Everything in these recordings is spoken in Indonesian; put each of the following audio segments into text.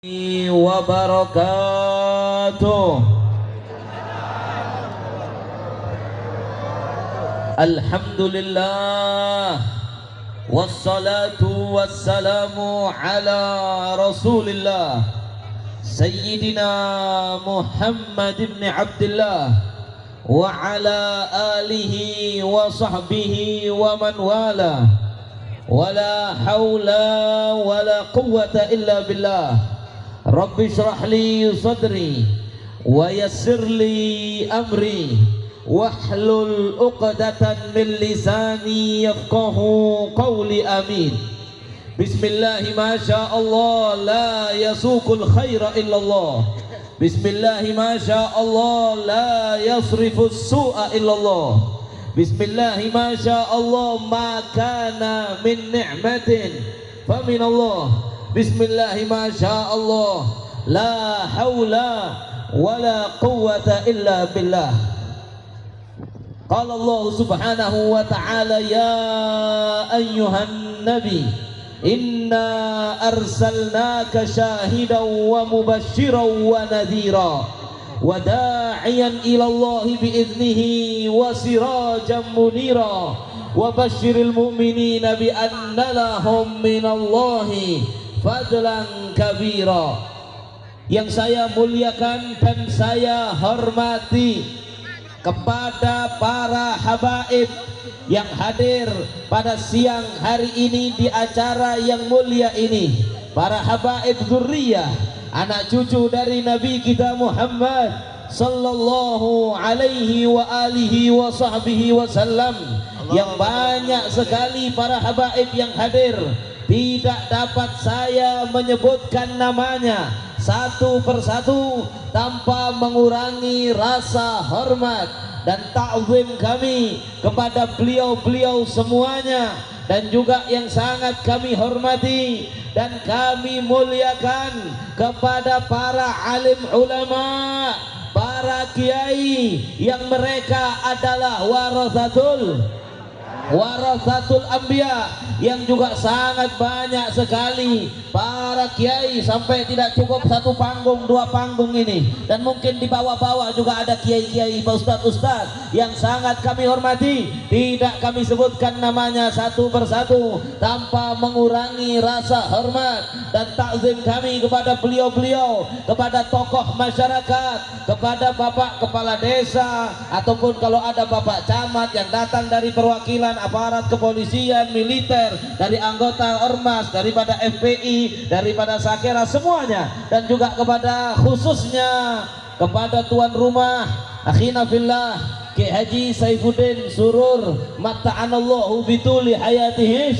wabarakatuh. Alhamdulillah wassalatu wassalamu ala rasulillah Sayyidina Muhammad ibn Abdullah wa ala alihi wa sahbihi wa man wala wala hawla wala quwwata illa billah. Rabbi shrah li sadri wa yassir li amri wahlul 'uqdatan min lisani yafqahu qawli. Amin. Bismillah ma syaa Allah la yasuqul khaira illallah. Bismillah ma syaa Allah la yasrifus su'a illallah. Bismillah ma syaa Allah ma kana min ni'matin fa min Allah. Bismillah ma syaa Allah la haula wala quwwata illa billah. Qala Allah subhanahu wa ta'ala ya ayyuhan nabi inna arsalnaka syahidan wa mubasysyiran wa nadhira wa da'iyan ila Allah bi'idnihi wa sirajan munira wa basyiril mu'minina bi anna lahum minallahi fadlan kabira. Yang saya muliakan dan saya hormati kepada para habaib yang hadir pada siang hari ini di acara yang mulia ini, para habaib dzurriyyah, anak cucu dari Nabi kita Muhammad sallallahu alaihi wa alihi wa sahbihi wasallam, yang banyak sekali para habaib yang hadir. Tidak dapat saya menyebutkan namanya satu persatu tanpa mengurangi rasa hormat dan ta'zim kami kepada beliau-beliau semuanya, dan juga yang sangat kami hormati dan kami muliakan kepada para alim ulama, para kiai yang mereka adalah warasatul anbiya, yang juga sangat banyak sekali para kiai, sampai tidak cukup satu panggung dua panggung ini, dan mungkin di bawah-bawah juga ada kiai-kiai, ustadz-ustadz yang sangat kami hormati. Tidak kami sebutkan namanya satu persatu tanpa mengurangi rasa hormat dan takzim kami kepada beliau-beliau, kepada tokoh masyarakat, kepada bapak kepala desa, ataupun kalau ada bapak camat yang datang dari perwakilan aparat kepolisian, militer, dari anggota ormas, daripada FPI, daripada Sakera, semuanya, dan juga kepada khususnya kepada tuan rumah akhina fillah Ki Haji Saifuddin Surur matta'anallahu bituli hayatihi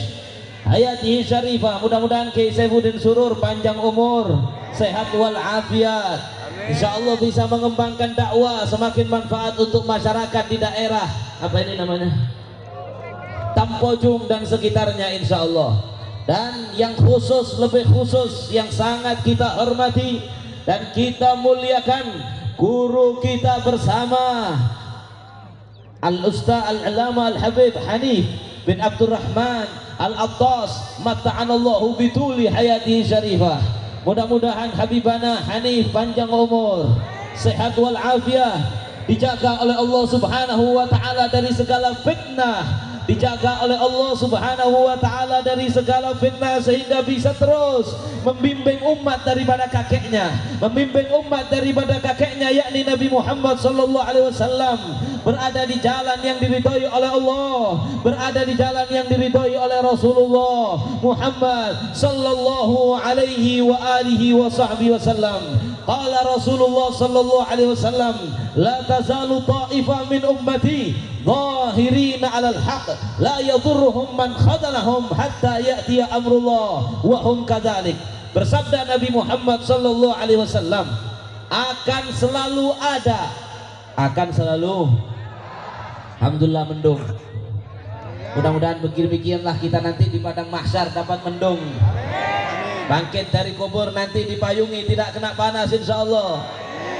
syarifah. Mudah-mudahan Ki Saifuddin Surur panjang umur, sehat wal afiat, insyaallah bisa mengembangkan dakwah semakin manfaat untuk masyarakat di daerah apa ini namanya, Tampojung dan sekitarnya, insya Allah. Dan yang khusus, lebih khusus, yang sangat kita hormati dan kita muliakan, guru kita bersama Al-Ustaz Al-Alama Al-Habib Hanif bin Abdurrahman Al-Attas matta'anallahu bituli hayati syarifah. Mudah-mudahan Habibana Hanif panjang umur, sehat wal afiah, dijaga oleh Allah subhanahu wa ta'ala dari segala fitnah, dijaga oleh Allah subhanahu wa ta'ala dari segala fitnah, sehingga bisa terus membimbing umat daripada kakeknya, yakni Nabi Muhammad sallallahu alaihi wasallam, berada di jalan yang diridhoi oleh Allah, berada di jalan yang diridhoi oleh Rasulullah Muhammad sallallahu alaihi wa alihi wa sahbihi wasallam. Qala Rasulullah sallallahu alaihi wasallam, la tazalu ta'ifah min ummati zahirina 'alal haqq la yadurruhum man khadalahum hatta ya'tiya amrullah wa hum kadzalik. Bersabda Nabi Muhammad sallallahu alaihi wasallam, akan selalu alhamdulillah mendung. Mudah-mudahan begini-beginilah kita nanti di padang mahsyar dapat mendung. Bangkit dari kubur nanti dipayungi, tidak kena panas insyaallah.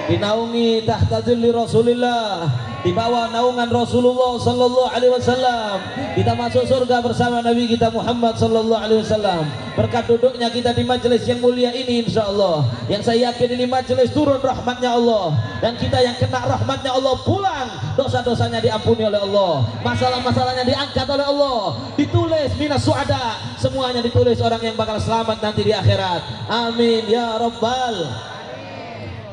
Dinaungi tahta dhilli Rasulillah di bawah naungan Rasulullah sallallahu alaihi wasallam. Kita masuk surga bersama Nabi kita Muhammad sallallahu alaihi wasallam. Berkat duduknya kita di majelis yang mulia ini insyaallah. Yang saya yakin ini majelis turun rahmatnya Allah, dan kita yang kena rahmatnya Allah pulang dosa-dosanya diampuni oleh Allah, masalah-masalahnya diangkat oleh Allah, ditulis minas suada, semuanya ditulis orang yang bakal selamat nanti di akhirat. Amin ya rabbal.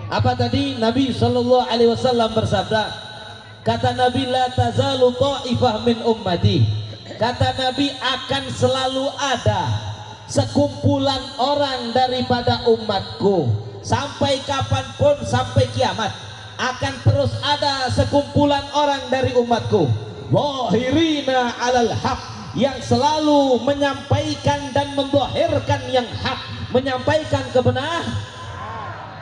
Apa tadi? Nabi sallallahu alaihi wasallam bersabda, kata Nabi, la tazalu ta'ifah min ummati. Kata Nabi, akan selalu ada sekumpulan orang daripada umatku sampai kapanpun, sampai kiamat akan terus ada sekumpulan orang dari umatku, zahirina alal haq, yang selalu menyampaikan dan mendhahirkan yang hak, menyampaikan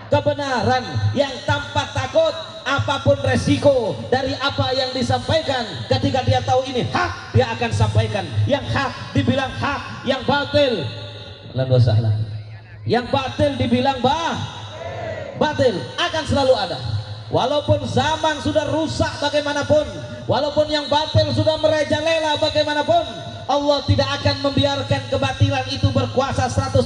kebenaran yang tanpa takut apapun resiko dari apa yang disampaikan. Ketika dia tahu ini hak, dia akan sampaikan yang hak, dibilang hak, yang batil yang batil dibilang batil, akan selalu ada. Walaupun zaman sudah rusak bagaimanapun, walaupun yang batil sudah merajalela bagaimanapun, Allah tidak akan membiarkan kebatilan itu berkuasa 100%.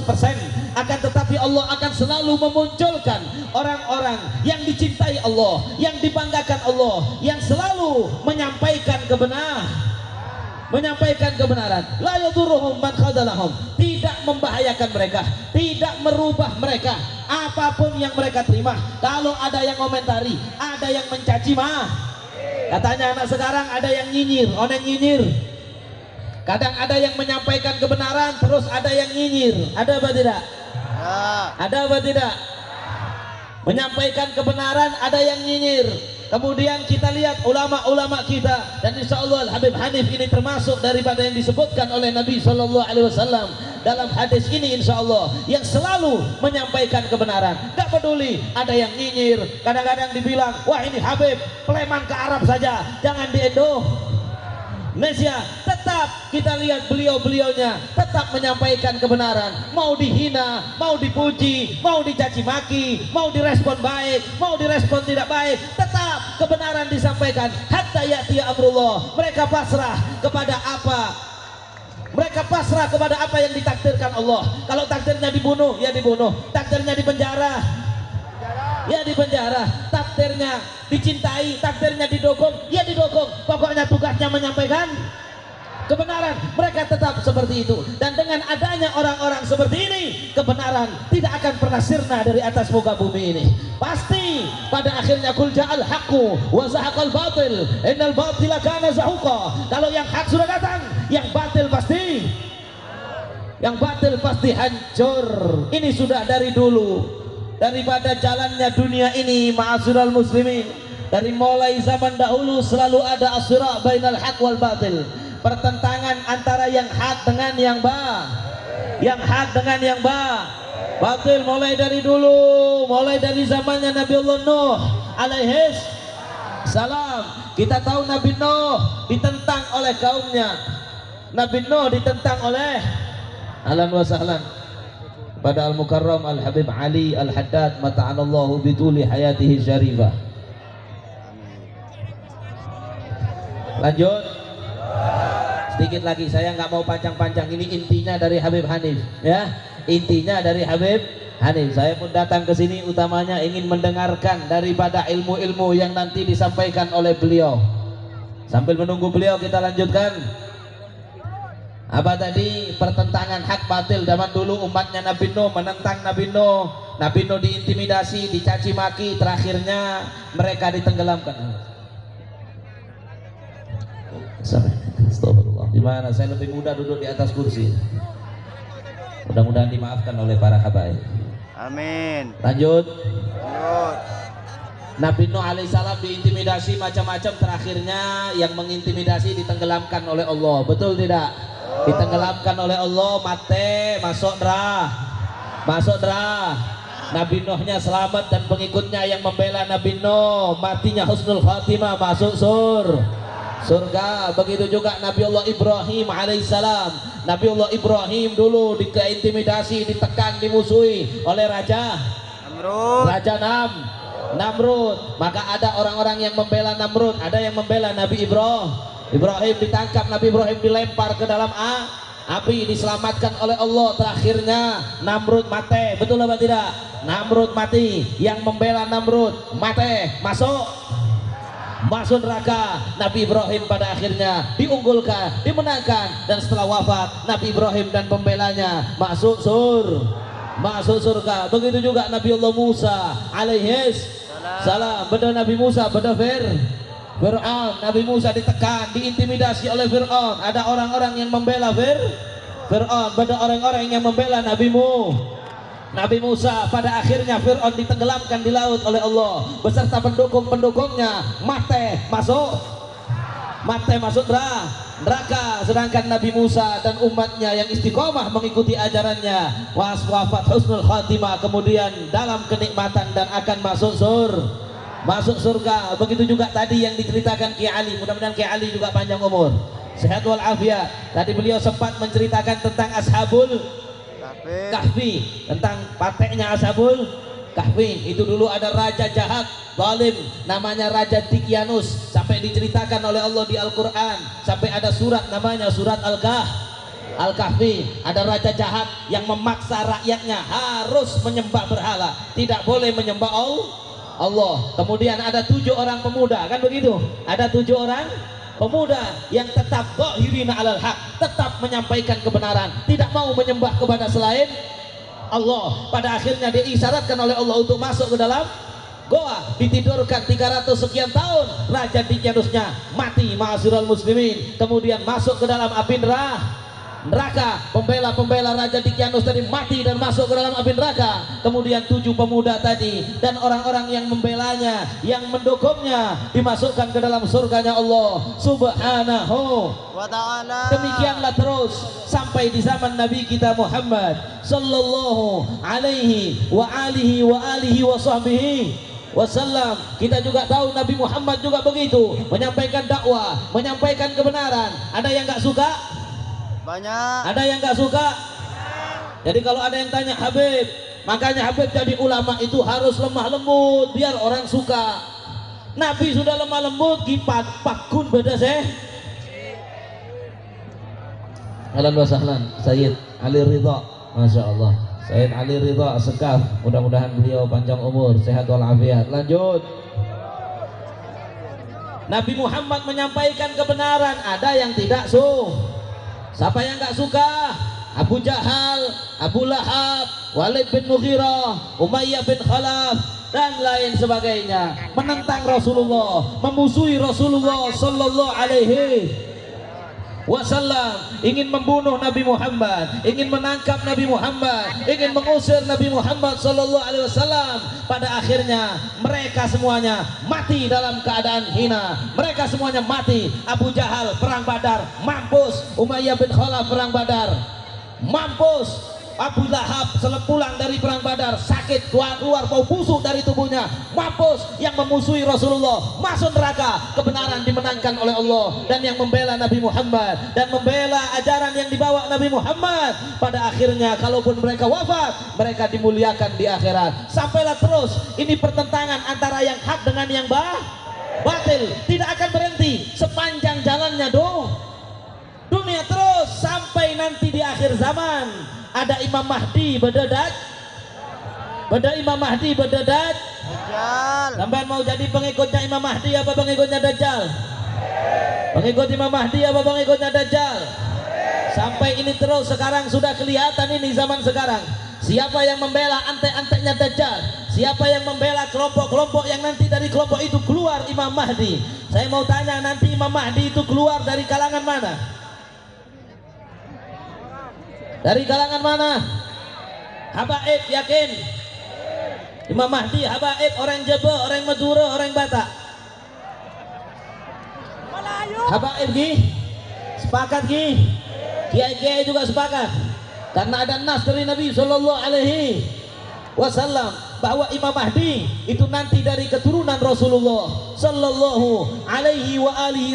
Akan tetapi Allah akan selalu memunculkan orang-orang yang dicintai Allah, yang dibanggakan Allah, yang selalu menyampaikan kebenaran. La yadurruhum man khadalahum, tidak membahayakan mereka, tidak merubah mereka apapun yang mereka terima. Kalau ada yang komentari, ada yang mencaci katanya anak sekarang ada yang nyinyir, nyinyir. Kadang ada yang menyampaikan kebenaran, terus ada yang nyinyir. Ada apa tidak? Ada apa tidak? Menyampaikan kebenaran, ada yang nyinyir. Kemudian kita lihat ulama-ulama kita, dan insya Allah Habib Hanif ini termasuk daripada yang disebutkan oleh Nabi Sallallahu Alaihi Wasallam dalam hadis ini, insya Allah, yang selalu menyampaikan kebenaran. Gak peduli ada yang nyinyir. Kadang-kadang dibilang, wah ini Habib Sleman ke Arab saja, jangan di Indonesia. Tetap kita lihat beliau-beliaunya tetap menyampaikan kebenaran. Mau dihina, mau dipuji, mau dicaci maki, mau direspon baik, mau direspon tidak baik, tetap kebenaran disampaikan. Hatta ya'ti amrullah. Mereka pasrah kepada apa yang ditakdirkan Allah. Kalau takdirnya dibunuh, ya dibunuh. Takdirnya dipenjara, ya dipenjara. Takdirnya dicintai, takdirnya didukung, ya didukung. Pokoknya tugasnya menyampaikan kebenaran. Mereka tetap seperti itu. Dan dengan adanya orang-orang seperti ini, kebenaran tidak akan pernah sirna dari atas muka bumi ini. Pasti pada akhirnya kul ja'al haqqu wa zahaqal batil innal batila kana zahuqa. Kalau yang hak sudah datang, yang batil pasti hancur. Ini sudah dari dulu, daripada jalannya dunia ini. Ma'asyiral muslimin, dari mulai zaman dahulu selalu ada as-sira' bainal haq wal batil, pertentangan antara yang hak dengan yang batil, mulai dari dulu, mulai dari zamannya Nabi Allah Nuh alaihi salam. Kita tahu Nabi Nuh ditentang oleh kaumnya. Nabi Nuh ditentang oleh, ahlan wa sahlan pada Al-Mukarram Al-Habib Ali Al-Haddad mata'anallahu bituli hayatihi syarifah. Lanjut sedikit lagi, saya nggak mau panjang-panjang. Ini intinya dari Habib Hanif, ya, intinya dari Habib Hanif. Saya pun datang ke sini utamanya ingin mendengarkan daripada ilmu-ilmu yang nanti disampaikan oleh beliau. Sambil menunggu beliau, kita lanjutkan. Apa tadi? Pertentangan hak batil. Zaman dulu umatnya Nabi Nuh menentang Nabi Nuh. Nabi Nuh diintimidasi, dicaci maki, terakhirnya mereka ditenggelamkan. Astagfirullah. Gimana? Saya lebih mudah duduk di atas kursi. Mudah-mudahan dimaafkan oleh para habaib. Amin. Lanjut. Nabi Nuh alaihissalam diintimidasi macam-macam, terakhirnya yang mengintimidasi ditenggelamkan oleh Allah. Betul tidak? Ditenggelamkan oleh Allah, mati, masuk neraka. Nabi Nuhnya selamat dan pengikutnya yang membela Nabi Nuh matinya husnul khatimah, masuk surga. Begitu juga Nabi Allah Ibrahim alaihissalam. Nabi Allah Ibrahim dulu dikeintimidasi, ditekan, dimusuhi oleh Raja Namrud. Maka ada orang-orang yang membela Namrud, ada yang membela Nabi Ibrahim ditangkap, Nabi Ibrahim dilempar ke dalam api, diselamatkan oleh Allah. Terakhirnya Namrud mati, betul apa tidak? Namrud mati, yang membela Namrud mati, masuk neraka. Nabi Ibrahim pada akhirnya diunggulkan, dimenangkan, dan setelah wafat Nabi Ibrahim dan pembelanya masuk surga. Begitu juga Nabi Allah Musa alaihis salam. Pada Nabi Musa, pada Fir'aun, Nabi Musa ditekan, diintimidasi oleh Fir'aun. Ada orang-orang yang membela Fir'aun, pada orang-orang yang membela Nabi Musa. Pada akhirnya Fir'aun ditenggelamkan di laut oleh Allah beserta pendukung-pendukungnya, mati masuk neraka. Sedangkan Nabi Musa dan umatnya yang istiqomah mengikuti ajarannya wafat husnul khatimah, kemudian dalam kenikmatan dan akan masuk surga. Begitu juga tadi yang diceritakan Kiai Ali, mudah-mudahan Kiai Ali juga panjang umur, sehat walafiat. Tadi beliau sempat menceritakan tentang Ashabul Kahfi, tentang pateknya Ashabul Kahfi. Itu dulu ada raja jahat, zalim, namanya Raja Dikyanus, sampai diceritakan oleh Allah di Al-Quran, sampai ada surat namanya surat Al-Kahfi. Ada raja jahat yang memaksa rakyatnya harus menyembah berhala, tidak boleh menyembah Allah. Kemudian ada 7 orang pemuda, kan begitu? Ada 7 orang pemuda yang tetap zahirina alal haq, tetap menyampaikan kebenaran, tidak mau menyembah kepada selain Allah. Pada akhirnya diisyaratkan oleh Allah untuk masuk ke dalam goa, ditidurkan 300 sekian tahun. Raja Dikyanusnya mati, ma'asyiral muslimin, kemudian masuk ke dalam api neraka. Pembela Raja Dikyanus tadi mati dan masuk ke dalam api neraka. Kemudian 7 pemuda tadi dan orang-orang yang membelanya, yang mendukungnya, dimasukkan ke dalam surganya Allah subhanahu wa ta'ala. Demikianlah terus sampai di zaman Nabi kita Muhammad sallallahu alaihi wa alihi wa sahbihi wasallam. Kita juga tahu Nabi Muhammad juga begitu, menyampaikan dakwah, menyampaikan kebenaran. Ada yang nggak suka? Banyak. Ada yang nggak suka? Jadi kalau ada yang tanya Habib, makanya Habib jadi ulama itu harus lemah lembut biar orang suka. Nabi sudah lemah lembut, kipat pakun beda seh. Ahlan wa sahlan Sayyid Ali Ridha, Masya Allah, Sayyid Ali Ridha Sekaf, mudah-mudahan beliau panjang umur, sehat walafiat. Lanjut. Nabi Muhammad menyampaikan kebenaran, ada yang tidak Siapa yang nggak suka? Abu Jahal, Abu Lahab, Walid bin Mughirah, Umayyah bin Khalaf, dan lain sebagainya. Menentang Rasulullah, memusuhi Rasulullah sallallahu alaihi wasallam, ingin membunuh Nabi Muhammad, ingin menangkap Nabi Muhammad, ingin mengusir Nabi Muhammad sallallahu alaihi wasallam. Pada akhirnya mereka semuanya mati dalam keadaan hina. Mereka semuanya mati. Abu Jahal perang Badar mampus, Umayyah bin Khalaf perang Badar mampus, Abu Lahab pulang dari perang Badar sakit, keluar bau busuk dari tubuhnya, mampus. Yang memusuhi Rasulullah masuk neraka. Kebenaran dimenangkan oleh Allah, dan yang membela Nabi Muhammad dan membela ajaran yang dibawa Nabi Muhammad, pada akhirnya kalaupun mereka wafat, mereka dimuliakan di akhirat. Sampailah terus ini pertentangan antara yang hak dengan yang batil, tidak akan berhenti sepanjang jalannya dunia terus sampai nanti di akhir zaman. Ada Imam Mahdi berdedat, Dajjal. Sampai mau jadi pengikutnya Imam Mahdi apa pengikutnya Dajjal? Pengikut Imam Mahdi apa pengikutnya Dajjal? Sampai ini terus. Sekarang sudah kelihatan ini zaman sekarang. Siapa yang membela antek-anteknya Dajjal? Siapa yang membela kelompok-kelompok yang nanti dari kelompok itu keluar Imam Mahdi? Saya mau tanya, nanti Imam Mahdi itu keluar dari kalangan mana? Dari kalangan mana? Habaib, yakin? Imam Mahdi habaib, orang Jawa, orang Madura, orang Batak. Habaib gi? Sepakat gi? Kiai-kiai juga sepakat. Karena ada nas dari Nabi sallallahu alaihi wasallam bahwa Imam Mahdi itu nanti dari keturunan Rasulullah sallallahu alaihi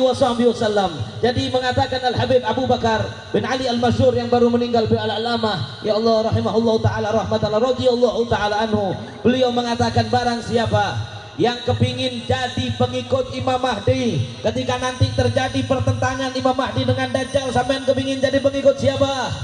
wasallam. Jadi mengatakan Al-Habib Abu Bakar bin Ali Al-Masyhur yang baru meninggal bi al-alamah, ya Allah rahimahullah taala rahmatan radhiyallahu taala anhu, beliau mengatakan barang siapa yang kepingin jadi pengikut Imam Mahdi, ketika nanti terjadi pertentangan Imam Mahdi dengan Dajjal, sampean kepingin jadi pengikut siapa?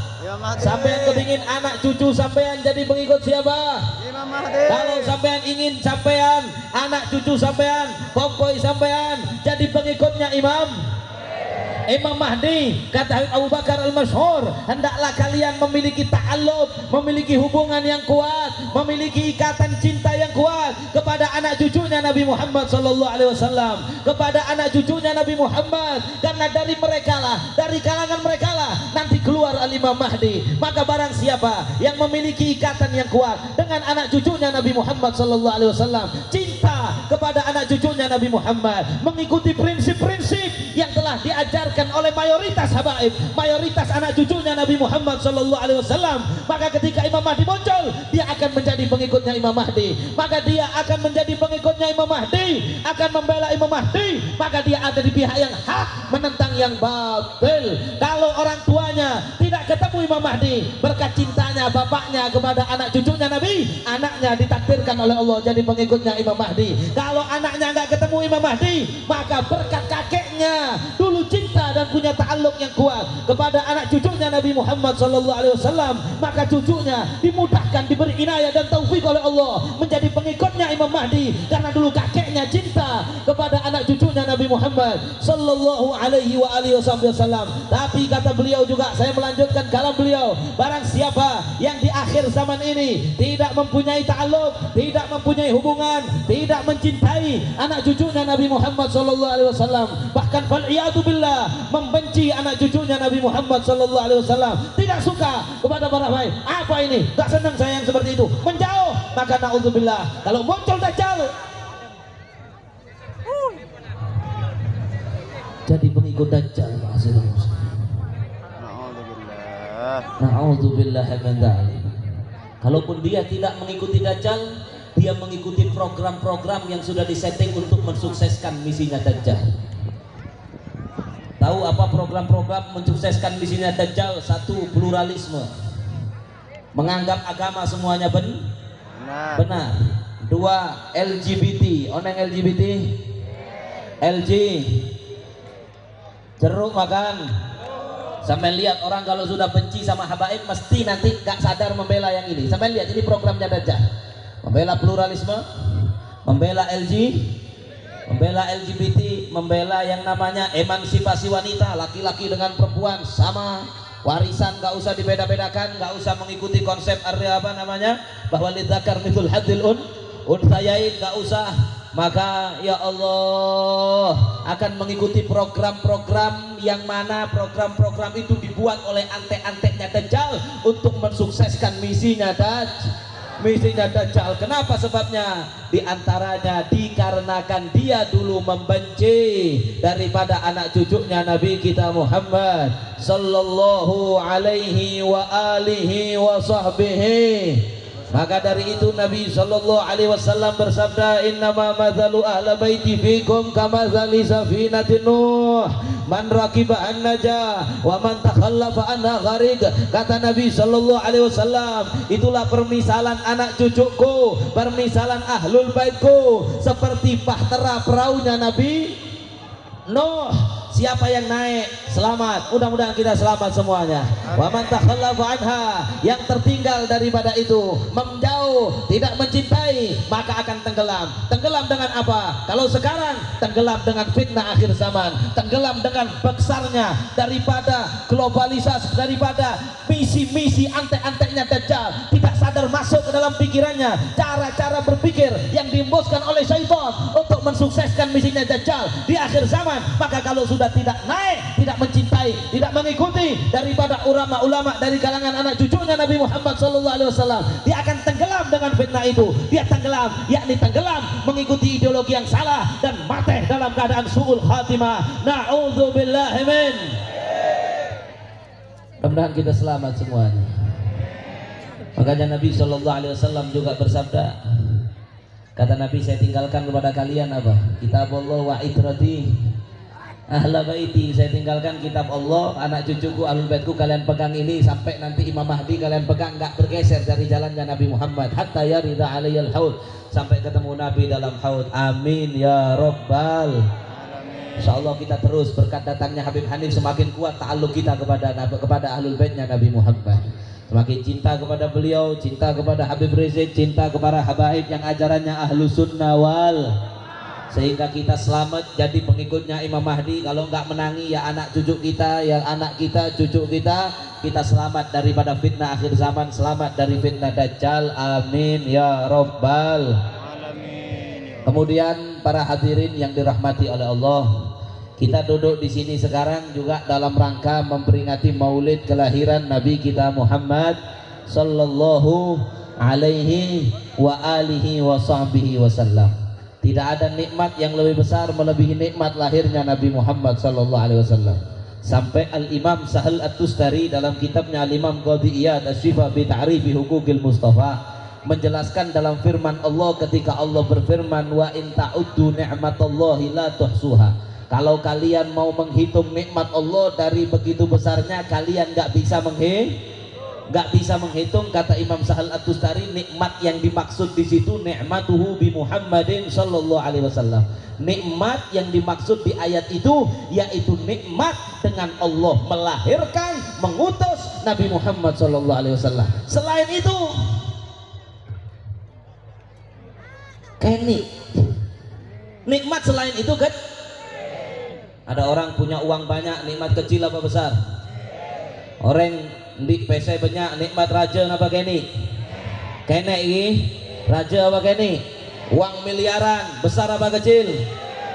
Sampean kepingin anak cucu sampean jadi pengikut siapa? Imam Mahdi. Kalau sampean ingin sampean anak cucu sampean, kompoi sampean jadi pengikutnya Imam Mahdi, kata Habib Abu Bakar Al-Masyhur, hendaklah kalian memiliki ta'alluq, memiliki hubungan yang kuat, memiliki ikatan cinta yang kuat kepada anak cucunya Nabi Muhammad sallallahu alaihi wasallam, kepada anak cucunya Nabi Muhammad, karena dari mereka lah, dari kalangan mereka lah nanti keluar Al-Imam Mahdi. Maka barang siapa yang memiliki ikatan yang kuat dengan anak cucunya Nabi Muhammad sallallahu alaihi wasallam, cinta kepada anak cucunya Nabi Muhammad, mengikuti prinsip-prinsip yang telah diajarkan oleh mayoritas habaib, mayoritas anak cucunya Nabi Muhammad sallallahu alaihi wasallam, maka ketika Imam Mahdi muncul, dia akan menjadi pengikutnya Imam Mahdi, maka dia akan menjadi pengikutnya Imam Mahdi, akan membela Imam Mahdi, maka dia ada di pihak yang hak, menentang yang batil. Kalau orang tuanya tidak ketemu Imam Mahdi, berkat cintanya bapaknya kepada anak cucunya Nabi, anaknya ditakdirkan oleh Allah jadi pengikutnya Imam Mahdi. Kalau anaknya nggak ketemu Imam Mahdi, maka berkat kakeknya dulu cinta dan punya ta'alluq yang kuat kepada anak cucunya Nabi Muhammad sallallahu alaihi wasallam, maka cucunya dimudahkan, diberi inayah dan taufik oleh Allah menjadi pengikutnya Imam Mahdi, karena dulu kakeknya cinta kepada anak cucunya Nabi Muhammad sallallahu alaihi wa alihi wasallam. Tapi kata beliau juga, saya melanjutkan kalam beliau, barang siapa yang di akhir zaman ini tidak mempunyai ta'alluq, tidak mempunyai hubungan, tidak mencintai anak cucunya Nabi Muhammad sallallahu alaihi wasallam, bahkan fal iyadu billah membenci anak cucunya Nabi Muhammad sallallahu alaihi wasallam, tidak suka kepada para baik, apa ini, tak senang saya yang seperti itu, menjauh, maka naudzubillah kalau muncul Dajjal jadi pengikut Dajjal. Naudzubillah min dzalik. Kalaupun dia tidak mengikuti Dajjal, dia mengikuti program-program yang sudah disetting untuk mensukseskan misinya Dajjal. Tahu apa program-program mensukseskan misinya Dajjal? Satu, pluralisme, menganggap agama semuanya benar. Dua, LGBT, oneng LGBT, LG, jeruk makan. Sampai lihat orang kalau sudah benci sama habaib mesti nanti gak sadar membela yang ini. Sampai lihat ini programnya Dajjal, membela pluralisme, membela LG, membela LGBT, membela yang namanya emansipasi wanita, laki-laki dengan perempuan sama, warisan gak usah dibeda-bedakan, gak usah mengikuti konsep apa namanya bahwa lidzakar mithul hadzil unthayain, gak usah. Maka ya Allah akan mengikuti program-program yang mana program-program itu dibuat oleh antek-anteknya Dajjal untuk mensukseskan misinya Dajjal. Kenapa sebabnya? Di antaranya dikarenakan dia dulu membenci daripada anak cucunya Nabi kita Muhammad sallallahu alaihi wa alihi wa sahbihi. Maka dari itu Nabi sallallahu alaihi wasallam bersabda, innama mathalu ahla baiti fikum kamathali safinatin Nuh, man rakiba an naja wa man takhallafa anha gharig. Kata Nabi sallallahu alaihi wasallam, itulah permisalan anak cucuku, permisalan ahlul baitku, seperti bahtera perahunya Nabi Nuh. Siapa yang naik selamat, mudah-mudahan kita selamat semuanya. Wa man takhallafa anha, yang tertinggal daripada itu, menjauh, tidak mencintai, maka akan tenggelam. Tenggelam dengan apa? Kalau sekarang tenggelam dengan fitnah akhir zaman, tenggelam dengan besarnya daripada globalisasi, daripada misi-misi antek-anteknya Dajjal, tidak sadar masuk ke dalam pikirannya cara-cara berpikir yang diembuskan oleh syaitan untuk mensukseskan misinya Dajjal di akhir zaman. Maka kalau sudah tidak naik, tidak mencintai, tidak mengikuti daripada ulama-ulama dari kalangan anak cucunya Nabi Muhammad SAW, dia akan tenggelam dengan fitnah itu. Dia tenggelam, yakni tenggelam mengikuti ideologi yang salah dan mati dalam keadaan su'ul khatimah. Na'udzubillahi min. Mudah-mudahan kita selamat semuanya. Makanya Nabi SAW juga bersabda, kata Nabi, saya tinggalkan kepada kalian apa? Kitabullah wa itrati. Ahla baiti, saya tinggalkan kitab Allah, anak cucuku ahlul baitku kalian pegang ini sampai nanti Imam Mahdi kalian pegang, nggak bergeser dari jalannya Nabi Muhammad hatta yarida alaiyal haud, sampai ketemu Nabi dalam haud. Amin ya rabbal alamin. Insyaallah kita terus berkat datangnya Habib Hanif semakin kuat ta'alluq kita kepada ahlul baitnya Nabi Muhammad. Semakin cinta kepada beliau, cinta kepada Habib Rizik, cinta kepada habaib yang ajarannya ahlu sunnah wal, sehingga kita selamat jadi pengikutnya Imam Mahdi. Kalau nggak menangi ya anak cucu kita, ya anak kita, cucu kita, kita selamat daripada fitnah akhir zaman, selamat dari fitnah Dajjal. Amin ya rabbal alamin. Kemudian para hadirin yang dirahmati oleh Allah, kita duduk di sini sekarang juga dalam rangka memperingati maulid kelahiran Nabi kita Muhammad sallallahu alaihi wa alihi wa sahbihi wasallam. Tidak ada nikmat yang lebih besar melebihi nikmat lahirnya Nabi Muhammad sallallahu alaihi wasallam. Sampai Al-Imam Sahal At-Tustari dalam kitabnya Al-Imam Qadhi Iyad Asy-Syifa bi Ta'rifi Huquqil Mustafa menjelaskan dalam firman Allah ketika Allah berfirman wa in ta'uddu ni'matallahi la tuhsuha. Kalau kalian mau menghitung nikmat Allah dari begitu besarnya kalian nggak bisa menghitung, kata Imam Sahal At-Tustari. Nikmat yang dimaksud di situ ni'matuhu bi Muhammadin sallallahu alaihi wasallam. Nikmat yang dimaksud di ayat itu yaitu nikmat dengan Allah melahirkan, mengutus Nabi Muhammad sallallahu alaihi wasallam. Selain itu kenik. Nikmat selain itu kan ada orang punya uang banyak, nikmat kecil apa besar? Orang di PC banyak, nikmat raja apa kene? Kene ini raja apa kene? Uang miliaran, besar apa kecil?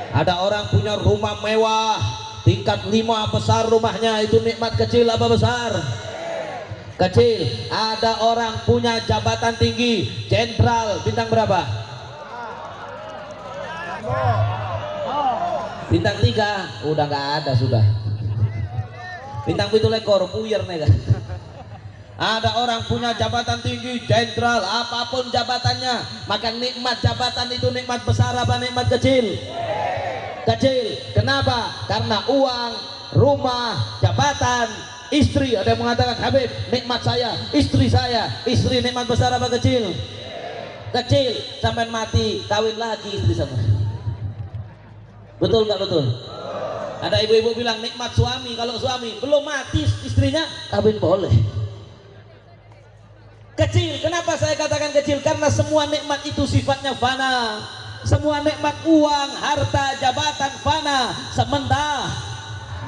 Ada orang punya rumah mewah tingkat 5 besar rumahnya, itu nikmat kecil apa besar? Kecil. Ada orang punya jabatan tinggi, jenderal, bintang berapa? Bintang 3, udah nggak ada sudah. Bintang 7 lekor, puyer nih kan. Ada orang punya jabatan tinggi, jenderal, apapun jabatannya, maka nikmat jabatan itu nikmat besar apa nikmat kecil? Kecil. Kenapa? Karena uang, rumah, jabatan, istri. Ada yang mengatakan Habib, nikmat saya, istri saya. Istri nikmat besar apa kecil? Kecil. Sampai mati, kawin lagi istri sama. Betul nggak betul? Ada ibu-ibu bilang nikmat suami, kalau suami belum mati istrinya kawin boleh. Kecil. Kenapa saya katakan kecil? Karena semua nikmat itu sifatnya fana. Semua nikmat uang, harta, jabatan fana,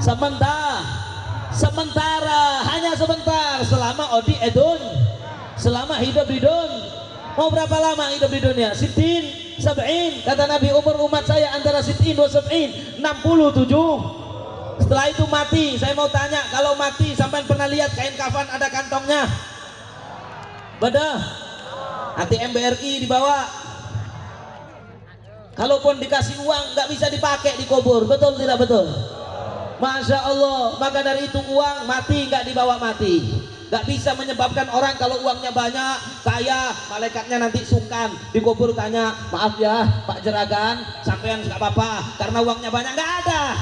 sementara, hanya sebentar. Selama odi edun, selama hidup di dunia. Mau berapa lama hidup di dunia? Sitin, sab'in. Kata Nabi, umur umat saya antara sitin wa sab'in, 67. Setelah itu mati. Saya mau tanya, kalau mati sampai pernah lihat kain kafan ada kantongnya? Bedah. Nanti MBRI dibawa. Kalaupun dikasih uang nggak bisa dipakai dikubur. Betul tidak betul? Masya Allah. Maka dari itu uang mati nggak dibawa mati. Gak bisa menyebabkan orang kalau uangnya banyak, kaya, malaikatnya nanti sungkan dikubur tanya, maaf ya Pak Jeragan, sampean nggak apa-apa karena uangnya banyak. Nggak ada.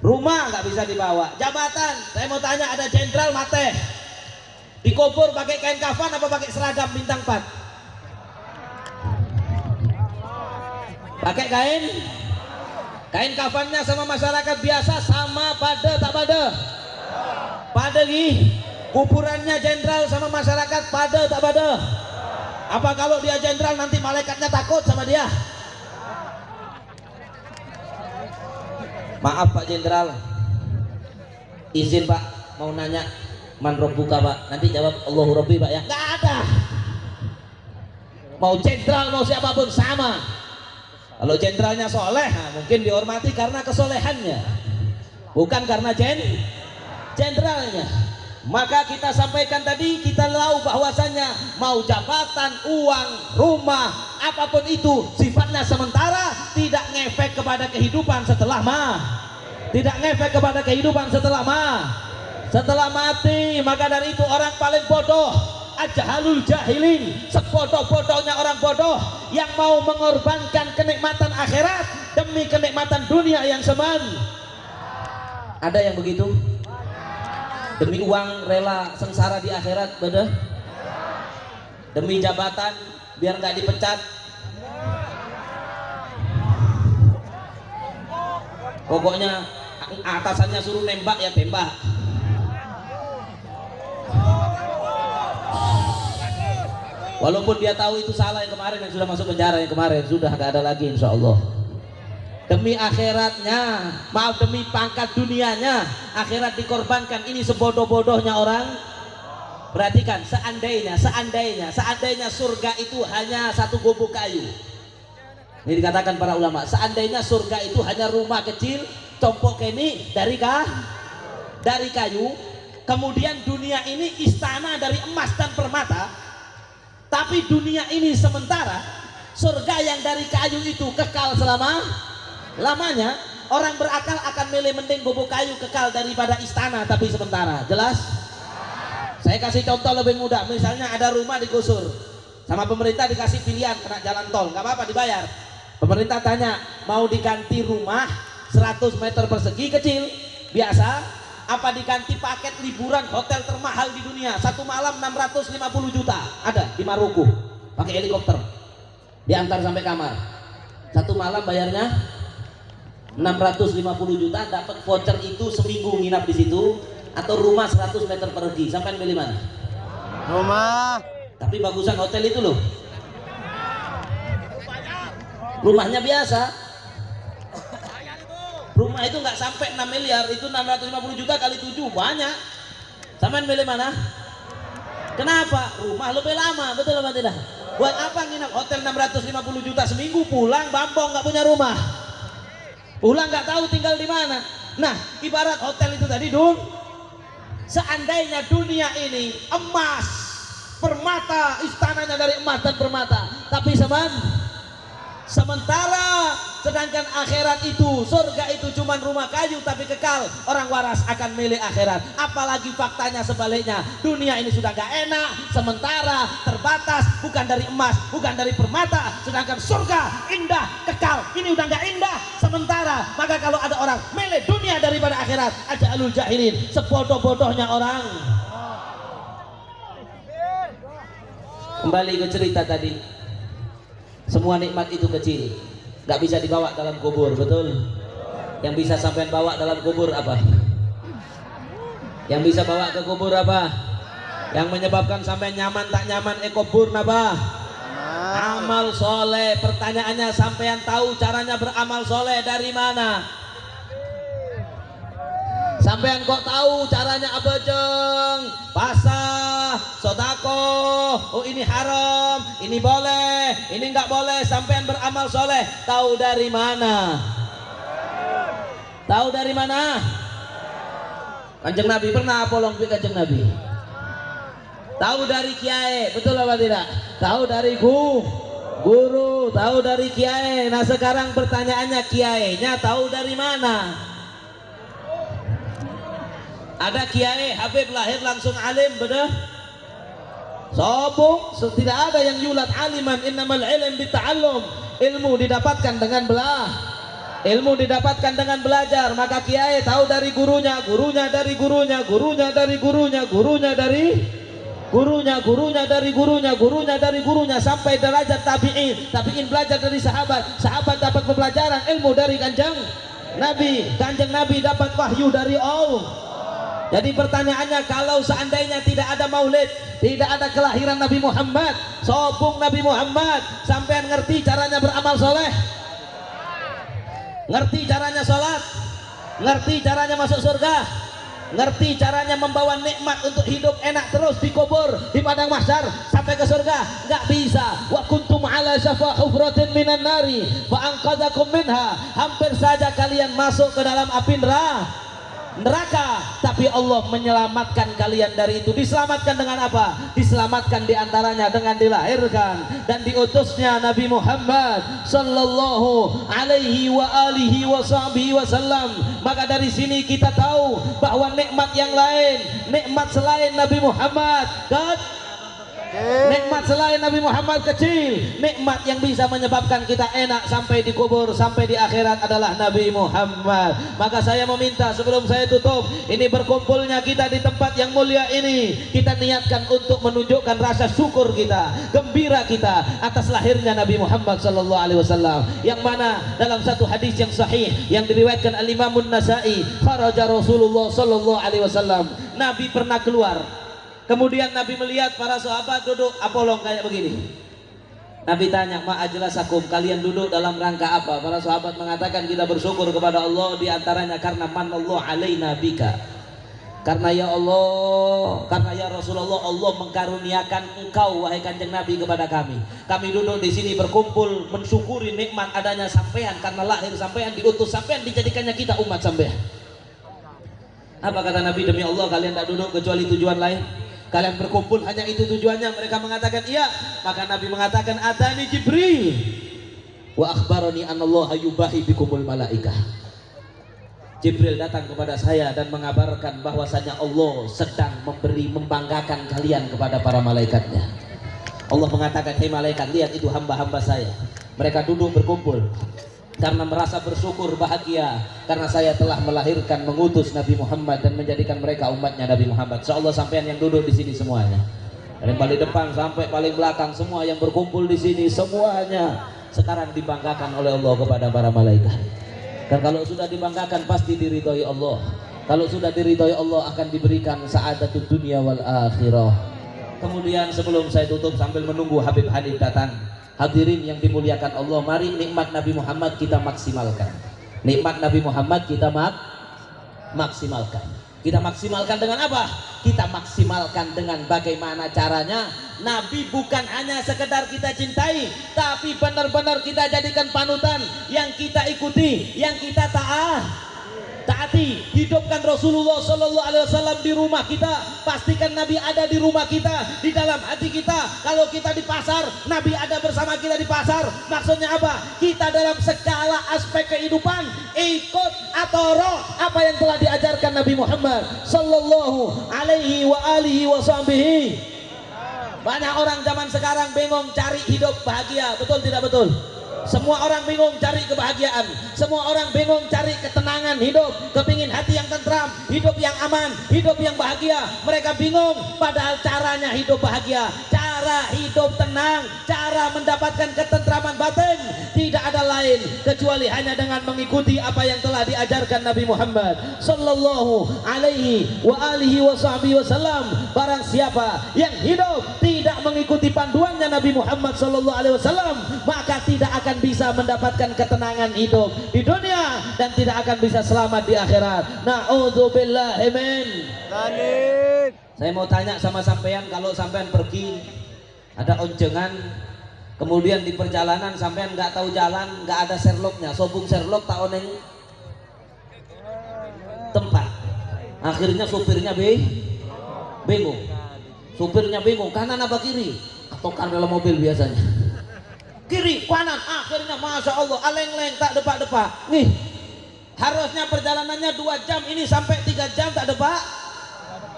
Rumah nggak bisa dibawa. Jabatan, saya mau tanya, ada jenderal mate dikubur pakai kain kafan apa pakai seragam bintang 4? Pakai kain kafannya sama masyarakat biasa sama pada tak pada? Pada gih. Kuburannya jenderal sama masyarakat pada tak pada? Apa kalau dia jenderal nanti malaikatnya takut sama dia? Maaf Pak Jenderal, izin Pak mau nanya, man rabbuka Pak? Nanti jawab Allahu Rabbi Pak ya. Nggak ada. Mau jenderal mau siapapun sama. Kalau jenderalnya soleh, nah mungkin dihormati karena kesolehannya, bukan karena jenderalnya. Maka kita sampaikan tadi, kita tahu bahwasannya mau jabatan, uang, rumah, apapun itu sifatnya sementara, tidak ngefek kepada kehidupan setelah setelah mati. Maka dari itu orang paling bodoh, ajhalul jahilin, sebodoh-bodohnya orang bodoh yang mau mengorbankan kenikmatan akhirat demi demi kenikmatan dunia yang ada yang begitu? Demi uang rela sengsara di akhirat, bener? Demi jabatan biar nggak dipecat. Pokoknya atasannya suruh nembak ya tembak. Walaupun dia tahu itu salah yang kemarin, yang sudah masuk penjara yang kemarin, sudah gak ada lagi insya Allah. Demi akhiratnya, maaf demi pangkat dunianya, akhirat dikorbankan. Ini sebodoh-bodohnya orang. Perhatikan, seandainya surga itu hanya satu gubuk kayu. Ini dikatakan para ulama, seandainya surga itu hanya rumah kecil, compok ini dari kayu, kemudian dunia ini istana dari emas dan permata, tapi dunia ini sementara, surga yang dari kayu itu kekal selama-lamanya. Orang berakal akan milih mending gubuk kayu kekal daripada istana tapi sementara. Jelas? Saya kasih contoh lebih mudah. Misalnya ada rumah digusur, sama pemerintah dikasih pilihan kena jalan tol, nggak apa-apa dibayar. Pemerintah tanya, mau diganti rumah 100 meter persegi kecil biasa, apa diganti paket liburan hotel termahal di dunia, satu malam 650 juta, ada di Maluku, pakai helikopter diantar sampai kamar, satu malam bayarnya 650 juta, dapat voucher itu seminggu nginap di situ, atau rumah 100 meter persegi. Sampai milih mana? Rumah. Tapi bagusan hotel itu loh. Rumahnya biasa, rumah itu nggak sampai 6 miliar, itu 650 juta kali 7 banyak. Sampean milih mana? Kenapa? Rumah lebih lama, betul apa tidak? Buat apa nginap hotel 650 juta seminggu, pulang bambong nggak punya rumah, pulang nggak tahu tinggal di mana. Nah, ibarat hotel itu tadi dong. Seandainya dunia ini emas, permata, istananya dari emas dan permata, tapi sementara, sedangkan akhirat itu, surga itu cuma rumah kayu tapi kekal, orang waras akan milih akhirat. Apalagi faktanya sebaliknya, dunia ini sudah gak enak, sementara, terbatas, bukan dari emas, bukan dari permata, sedangkan surga indah, kekal, ini udah gak indah, sementara. Maka kalau ada orang milih dunia daripada akhirat, aja alul jahilin, sebodoh-bodohnya orang. Kembali ke cerita tadi, semua nikmat itu kecil, nggak bisa dibawa dalam kubur, betul? Yang bisa sampean bawa dalam kubur apa? Yang bisa bawa ke kubur apa? Yang menyebabkan sampean nyaman tak nyaman kubur apa? Amal soleh. Pertanyaannya, sampean tahu caranya beramal soleh dari mana? Sampean kok tahu caranya apa jeng? Pasah, sodako, oh ini haram, ini boleh, ini nggak boleh. Sampean beramal soleh, tahu dari mana? Tahu dari mana? Kanjeng Nabi pernah polong ke Kanjeng Nabi. Tahu dari kiai, betul apa tidak? Tahu dari guru, tahu dari kiai. Nah sekarang pertanyaannya, kiainya tahu dari mana? Ada kiai Habib lahir langsung alim, benar? Sombong, tidak ada yang yulat aliman, innamal ilm bita'allum. Ilmu didapatkan dengan ilmu didapatkan dengan belajar. Maka kiai tahu dari gurunya, gurunya dari gurunya, gurunya dari gurunya, gurunya dari gurunya, gurunya dari gurunya, gurunya dari gurunya, sampai derajat tabi'in. Tabi'in belajar dari sahabat, sahabat dapat pembelajaran ilmu dari Kanjeng Nabi, Kanjeng Nabi dapat wahyu dari Allah. Jadi pertanyaannya, kalau seandainya tidak ada maulid, tidak ada kelahiran Nabi Muhammad, sobung Nabi Muhammad, sampean ngerti caranya beramal soleh? Ngerti caranya sholat? Ngerti caranya masuk surga? Ngerti caranya membawa nikmat untuk hidup enak terus di kubur, di padang mahsyar sampai ke surga? Nggak bisa. Wa kuntum ala syafa hufratin minan nari fa anqadzakum minha. Hampir saja kalian masuk ke dalam api neraka, tapi Allah menyelamatkan kalian dari itu. Diselamatkan dengan apa? Diselamatkan diantaranya dengan dilahirkan dan diutusnya Nabi Muhammad sallallahu alaihi wa alihi wa sahbihi wasallam. Maka dari sini kita tahu bahwa nikmat yang lain, nikmat selain Nabi Muhammad, Nikmat selain Nabi Muhammad kecil. Nikmat yang bisa menyebabkan kita enak sampai di kubur, sampai di akhirat adalah Nabi Muhammad. Maka saya meminta sebelum saya tutup, ini berkumpulnya kita di tempat yang mulia ini, kita niatkan untuk menunjukkan rasa syukur kita, gembira kita atas lahirnya Nabi Muhammad sallallahu alaihi wasallam, yang mana dalam satu hadis yang sahih yang diriwayatkan Al-Imam An-Nasa'i, kharaja Rasulullah sallallahu alaihi wasallam, Nabi pernah keluar. Kemudian Nabi melihat para sahabat duduk apolong kayak begini. Nabi tanya, ma'ajlasakum, kalian duduk dalam rangka apa? Para sahabat mengatakan, kita bersyukur kepada Allah, diantaranya karena manallahu alaina bika, karena ya Allah, karena ya Rasulullah, Allah mengkaruniakan engkau wahai kanjeng Nabi kepada kami. Kami duduk di sini berkumpul mensyukuri nikmat adanya sampean, karena lahir sampean, diutus sampean, dijadikannya kita umat sampean. Apa kata Nabi? Demi Allah kalian tidak duduk kecuali tujuan lain. Kalian berkumpul hanya itu tujuannya. Mereka mengatakan iya. Maka Nabi mengatakan, atani Jibril wa akhbarani anallaha yubahi bikumul malaikah. Jibril datang kepada saya dan mengabarkan bahwasanya Allah sedang membanggakan kalian kepada para malaikatnya. Allah mengatakan, hei malaikat, lihat itu hamba-hamba saya. Mereka duduk berkumpul karena merasa bersyukur, bahagia karena saya telah melahirkan, mengutus Nabi Muhammad dan menjadikan mereka umatnya Nabi Muhammad. Insyaallah sampean yang duduk di sini semuanya, dari paling depan sampai paling belakang, semua yang berkumpul di sini semuanya sekarang dibanggakan oleh Allah kepada para malaikat. Dan kalau sudah dibanggakan pasti diridhoi Allah. Kalau sudah diridhoi Allah akan diberikan sa'adatud dunia wal akhirah. Kemudian sebelum saya tutup sambil menunggu Habib Hanif datang, hadirin yang dimuliakan Allah, mari nikmat Nabi Muhammad kita maksimalkan. Nikmat Nabi Muhammad kita maksimalkan. Kita maksimalkan dengan apa? Kita maksimalkan dengan bagaimana caranya. Nabi bukan hanya sekedar kita cintai, tapi benar-benar kita jadikan panutan, yang kita ikuti, yang kita taati. Hidupkan Rasulullah sallallahu alaihi wasallam di rumah kita. Pastikan Nabi ada di rumah kita, di dalam hati kita. Kalau kita di pasar, Nabi ada bersama kita di pasar. Maksudnya apa? Kita dalam segala aspek kehidupan ikut atau roh apa yang telah diajarkan Nabi Muhammad sallallahu alaihi wa alihi wasahbihi. Banyak orang zaman sekarang bingung cari hidup bahagia, betul tidak betul? Semua orang bingung cari kebahagiaan, semua orang bingung cari ketenangan hidup, kepingin hati yang tentram, hidup yang aman, hidup yang bahagia. Mereka bingung, padahal caranya hidup bahagia, cara hidup tenang, cara mendapatkan ketentraman batin tidak ada lain kecuali hanya dengan mengikuti apa yang telah diajarkan Nabi Muhammad sallallahu alaihi wa alihi wasallam. Barang siapa yang hidup tidak mengikuti panduannya Nabi Muhammad sallallahu alaihi wasallam, maka tidak akan bisa mendapatkan ketenangan hidup di dunia dan tidak akan bisa selamat di akhirat. Na'udzubillahi min. Saya mau tanya sama sampean, kalau sampean pergi ada oncengan, kemudian di perjalanan sampean nggak tahu jalan, nggak ada Sherlocknya, sobung Sherlock tak oneng tempat, akhirnya supirnya bingung, supirnya bingung kanan apa kiri, atau kan dalam mobil biasanya kiri kanan, akhirnya masya Allah aleng-leng tak depak-depak. Nih harusnya perjalanannya 2 jam, ini sampai 3 jam tak depak.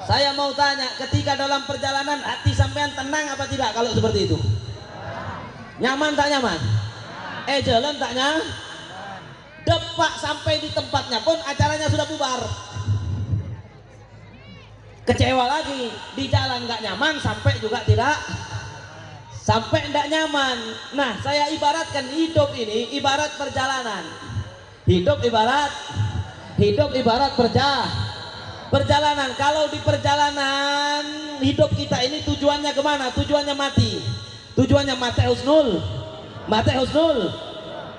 Saya mau tanya, ketika dalam perjalanan hati sampean tenang apa tidak kalau seperti itu? Nyaman tak nyaman? Jalan tak nyaman? Depak sampai di tempatnya pun acaranya sudah bubar. Kecewa lagi, di jalan nggak nyaman, sampai juga tidak nyaman. Nah, saya ibaratkan hidup ini ibarat perjalanan. Hidup ibarat perjalanan. Kalau di perjalanan hidup kita ini tujuannya kemana? Tujuannya mati. Tujuannya mati husnul.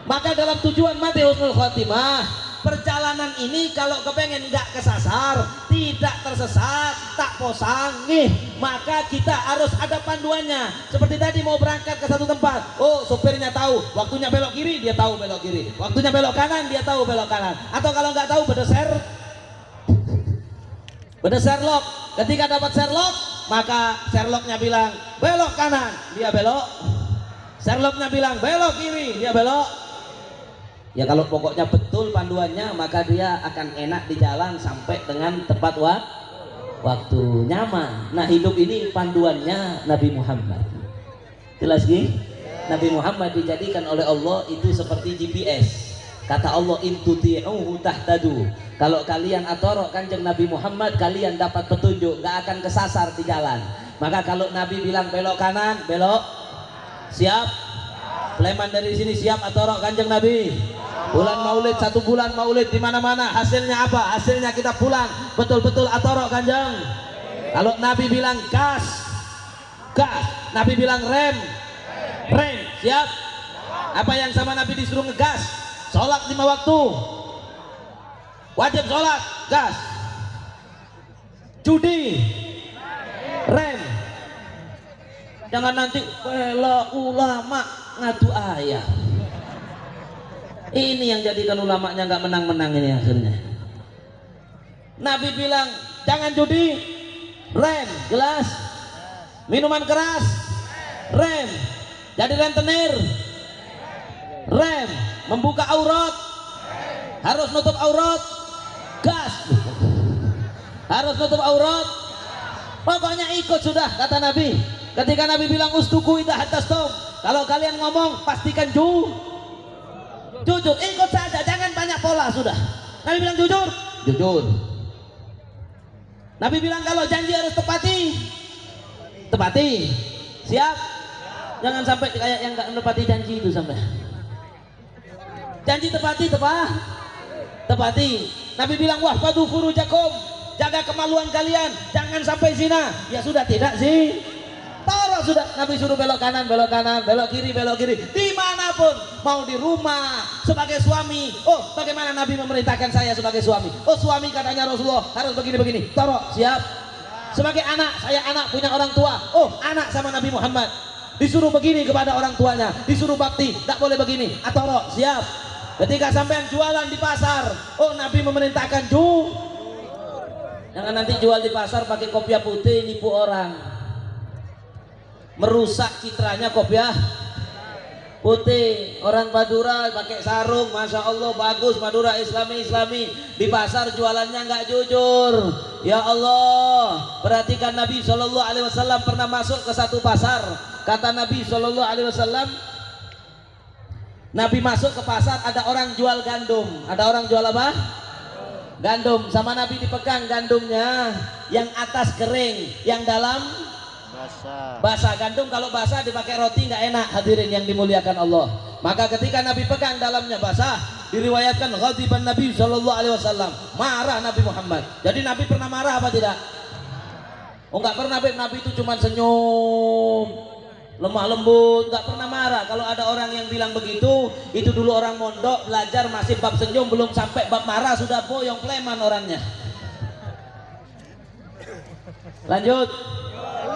Maka dalam tujuan mati husnul khotimah, perjalanan ini kalau kepengen nggak kesasar, tidak tersesat, tak posang nih, maka kita harus ada panduannya. Seperti tadi mau berangkat ke satu tempat, oh sopirnya tahu waktunya belok kiri, dia tahu belok kiri, waktunya belok kanan, dia tahu belok kanan. Atau kalau nggak tahu beda Sherlock. Ketika dapat Sherlock, maka Sherlocknya bilang belok kanan, dia belok. Sherlocknya bilang belok kiri, dia belok. Ya kalau pokoknya betul panduannya, maka dia akan enak di jalan sampai dengan tepat waktu nyaman. Nah hidup ini panduannya Nabi Muhammad. Jelas gini? Nabi Muhammad dijadikan oleh Allah itu seperti GPS. Kata Allah in tuti'uhu tahtadu. Kalau kalian atorok kanjeng Nabi Muhammad, kalian dapat petunjuk, gak akan kesasar di jalan. Maka kalau Nabi bilang belok kanan, belok. Siap? Sleman dari sini siap atorok kanjeng Nabi. Bulan Maulid, 1 bulan Maulid di mana-mana. Hasilnya apa? Hasilnya kita pulang betul-betul atorok kanjeng. Kalau Nabi bilang gas, gas. Nabi bilang rem, rem. Siap? Apa yang sama Nabi disuruh ngegas? Sholat 5 waktu. Wajib sholat, gas. Judi, rem. Jangan nanti bela ulama ngadu ayah. Ini yang jadikan ulamanya nggak menang-menang ini akhirnya. Nabi bilang jangan judi, rem, jelas. Minuman keras, rem. Jadi rentenir, rem. Membuka aurat, harus nutup aurat, gas. Harus nutup aurat. Pokoknya ikut sudah kata Nabi. Ketika Nabi bilang ustuku idah hatastum, kalau kalian ngomong pastikan jujur, ikut saja, jangan banyak pola sudah. Nabi bilang jujur, jujur. Nabi bilang kalau janji harus tepati, tepati. Siap? Jangan sampai kayak yang nggak menepati janji itu sampai. Janji tepati, tepati. Nabi bilang wah padu furujakum, jaga kemaluan kalian, jangan sampai zina. Ya sudah tidak sih. Taruh sudah. Nabi suruh belok kanan, belok kanan, belok kiri, belok kiri. Dimanapun, mau di rumah, sebagai suami. Oh, bagaimana Nabi memerintahkan saya sebagai suami? Oh, suami katanya Rasulullah harus begini-begini. Taruh, siap. Sebagai anak, saya anak punya orang tua. Oh, anak sama Nabi Muhammad disuruh begini kepada orang tuanya, disuruh bakti, tak boleh begini. Taruh, siap. Ketika sampean jualan di pasar, oh Nabi memerintahkan jangan nanti jual di pasar pakai kopiah putih nipu orang. Merusak citranya kopiah putih. Orang Madura pakai sarung, masya Allah bagus, Madura islami di pasar jualannya nggak jujur. Ya Allah, perhatikan Nabi Shallallahu Alaihi Wasallam pernah masuk ke satu pasar. Kata Nabi Shallallahu Alaihi Wasallam, Nabi masuk ke pasar, ada orang jual gandum. Ada orang jual apa? Gandum. Sama Nabi dipegang gandumnya, yang atas kering, yang dalam basah. Gandum kalau basah dipakai roti nggak enak, hadirin yang dimuliakan Allah. Maka ketika Nabi pegang dalamnya basah, diriwayatkan ghadiban Nabi Shallallahu Alaihi Wasallam, marah Nabi Muhammad. Jadi Nabi pernah marah apa tidak? Oh nggak pernah. Nabi itu cuma senyum, lemah lembut, nggak pernah marah. Kalau ada orang yang bilang begitu, itu dulu orang mondok belajar masih bab senyum, belum sampai bab marah sudah boyong pleman orangnya. Lanjut.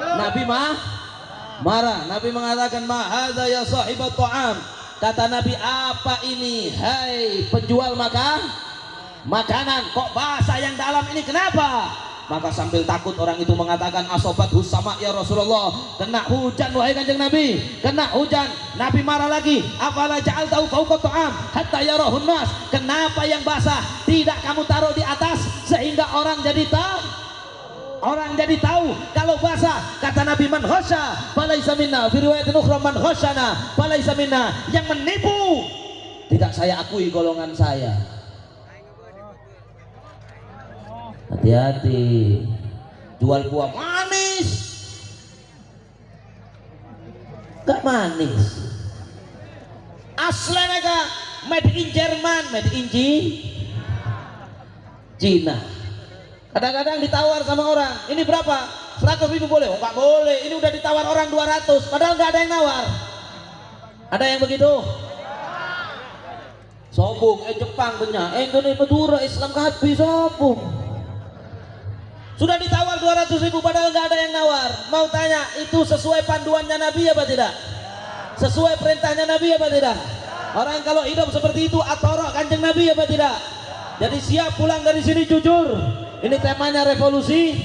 Nabi marah. Nabi mengatakan ma hadza ya sahibat ta'am. Kata Nabi, apa ini hai penjual makanan, kok basah yang dalam ini, kenapa? Maka sambil takut orang itu mengatakan asobat husama ya Rasulullah, kena hujan wahai kanjeng Nabi, kena hujan. Nabi marah lagi, afala ja'altahu fawqa ta'am hatta yarahun nas. Kenapa yang basah tidak kamu taruh di atas sehingga orang jadi tahu kalau basah. Kata Nabi man khasya falaisa minna, fi riwayatin ukhra man khasyana falaisa minna. Yang menipu tidak saya akui golongan saya. Hati-hati, jual buah manis gak manis, asli mereka made in Jerman, made in Cina. Kadang-kadang ditawar sama orang, ini berapa? 100.000 boleh? Oh nggak boleh, ini udah ditawar orang 200, padahal nggak ada yang nawar. Ada yang begitu? Sombong, Jepang punya, Indonesia Madura Islam kapi sombong. Sudah ditawar 200.000 padahal nggak ada yang nawar. Mau tanya, itu sesuai panduannya Nabi apa tidak? Sesuai perintahnya Nabi apa tidak? Orang kalau hidup seperti itu atorok kanjeng Nabi apa tidak? Jadi siap pulang dari sini jujur. Ini temanya revolusi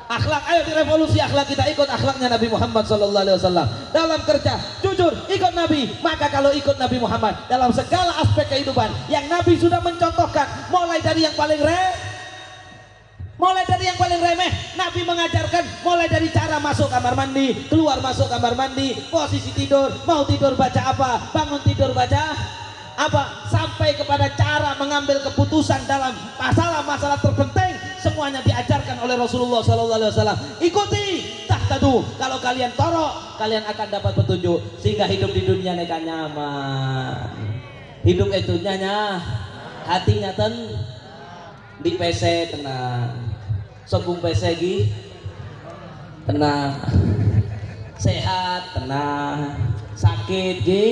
akhlak. Ayo direvolusi akhlak, kita ikut akhlaknya Nabi Muhammad SAW. Dalam kerja jujur, ikut Nabi. Maka kalau ikut Nabi Muhammad dalam segala aspek kehidupan yang Nabi sudah mencontohkan, mulai dari yang paling Mulai dari yang paling remeh, Nabi mengajarkan mulai dari cara masuk kamar mandi, keluar masuk kamar mandi, posisi tidur, mau tidur baca apa, bangun tidur baca apa, sampai kepada cara mengambil keputusan dalam masalah-masalah terpenting, semuanya diajarkan oleh Rasulullah SAW. Ikuti, tahtadu. Kalau kalian torok, kalian akan dapat petunjuk, sehingga hidup di dunia mereka nyaman. Hidup itu nyanya, hatinya di PC tenang, sokung PC gi tenang, sehat tenang, sakit gi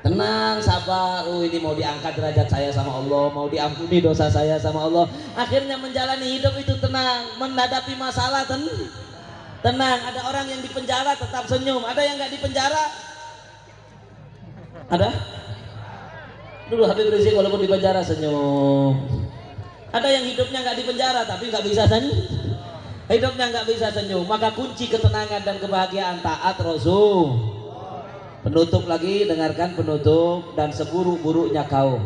tenang, sabar. Ini mau diangkat derajat saya sama Allah, mau diampuni dosa saya sama Allah. Akhirnya menjalani hidup itu tenang, menghadapi masalah tenang. Ada orang yang di penjara tetap senyum, ada yang nggak di penjara. Ada? Dulu Habib Rizik walaupun di penjara senyum. Ada yang hidupnya nggak di penjara tapi nggak bisa senyum. Hidupnya nggak bisa senyum. Maka kunci ketenangan dan kebahagiaan taat Rasul. Penutup lagi, dengarkan penutup. Dan seburuk-buruknya kaum,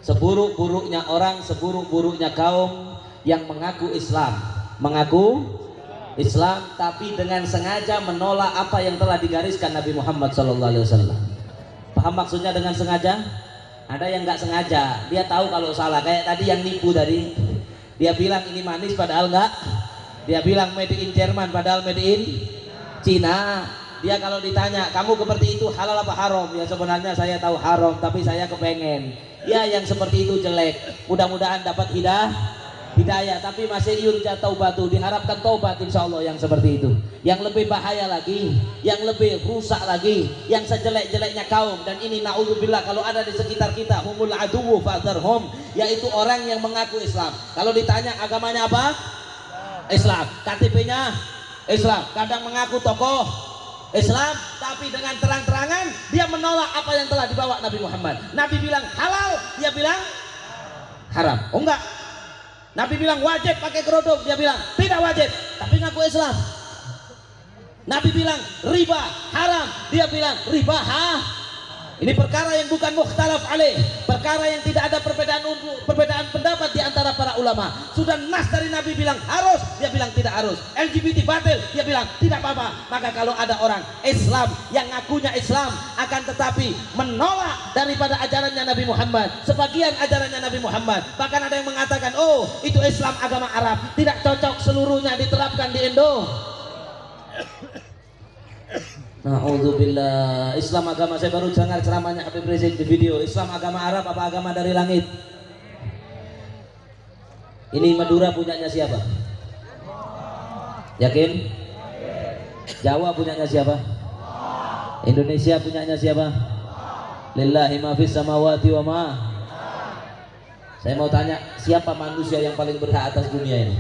seburuk-buruknya orang, seburuk-buruknya kaum yang mengaku Islam, tapi dengan sengaja menolak apa yang telah digariskan Nabi Muhammad SAW. Paham maksudnya dengan sengaja? Ada yang nggak sengaja, dia tahu kalau salah. Kayak tadi yang nipu tadi, dia bilang ini manis padahal enggak. Dia bilang made in Jerman padahal made in Cina. Dia kalau ditanya kamu seperti itu halal apa haram, ya sebenarnya saya tahu haram tapi saya kepengen. Ya yang seperti itu jelek, mudah-mudahan dapat hidayah, tapi masih yurja taubatu, diharapkan taubat insya Allah. Yang seperti itu, yang lebih bahaya lagi, yang lebih rusak lagi, yang sejelek-jeleknya kaum. Dan ini naudzubillah kalau ada di sekitar kita, humul aduwu fadharhum, yaitu orang yang mengaku Islam. Kalau ditanya agamanya apa? Islam. KTP-nya Islam. Kadang mengaku tokoh Islam, tapi dengan terang-terangan dia menolak apa yang telah dibawa Nabi Muhammad. Nabi bilang halal, dia bilang haram. Oh enggak, Nabi bilang wajib pakai kerudung, dia bilang tidak wajib, tapi ngaku Islam. Nabi bilang riba haram, dia bilang riba Ini perkara yang bukan mukhtalaf alaih, perkara yang tidak ada perbedaan pendapat di antara para ulama. Sudah nas dari Nabi bilang harus, dia bilang tidak harus. LGBT batil, dia bilang tidak apa-apa. Maka kalau ada orang Islam yang ngakunya Islam akan tetapi menolak daripada ajarannya Nabi Muhammad, sebagian ajarannya Nabi Muhammad, bahkan ada yang mengatakan oh itu Islam agama Arab, tidak cocok seluruhnya diterapkan di Indo. Na'udzubillah. Islam agama, saya baru dengar ceramahnya Habib Rizik di video. Islam agama Arab apa agama dari langit? Ini Madura punyanya siapa? Yakin? Jawa punyanya siapa? Indonesia punyanya siapa? Lillahi ma fis samawati wa ma. Saya mau tanya, siapa manusia yang paling berhak atas dunia ini?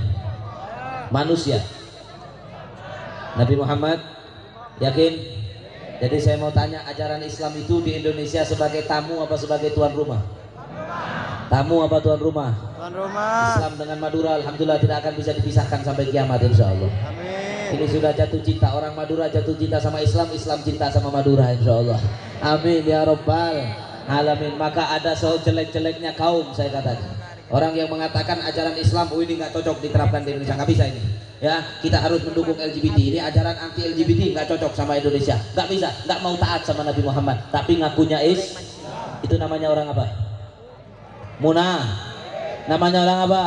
Manusia. Nabi Muhammad. Yakin? Jadi saya mau tanya, ajaran Islam itu di Indonesia sebagai tamu apa sebagai tuan rumah? Tamu apa tuan rumah? Tuan rumah. Islam dengan Madura alhamdulillah tidak akan bisa dipisahkan sampai kiamat insya Allah. Amin. Ini sudah jatuh cinta, orang Madura jatuh cinta sama Islam, Islam cinta sama Madura insya Allah. Amin ya Rabbal alamin. Maka ada sejelek-jeleknya kaum, saya katakan, orang yang mengatakan ajaran Islam ini nggak cocok diterapkan di Indonesia, nggak bisa ini. Ya, kita harus mendukung LGBT. Ini ajaran anti LGBT nggak cocok sama Indonesia, nggak bisa, nggak mau taat sama Nabi Muhammad, tapi ngakunya itu namanya orang apa? Munah. Namanya orang apa?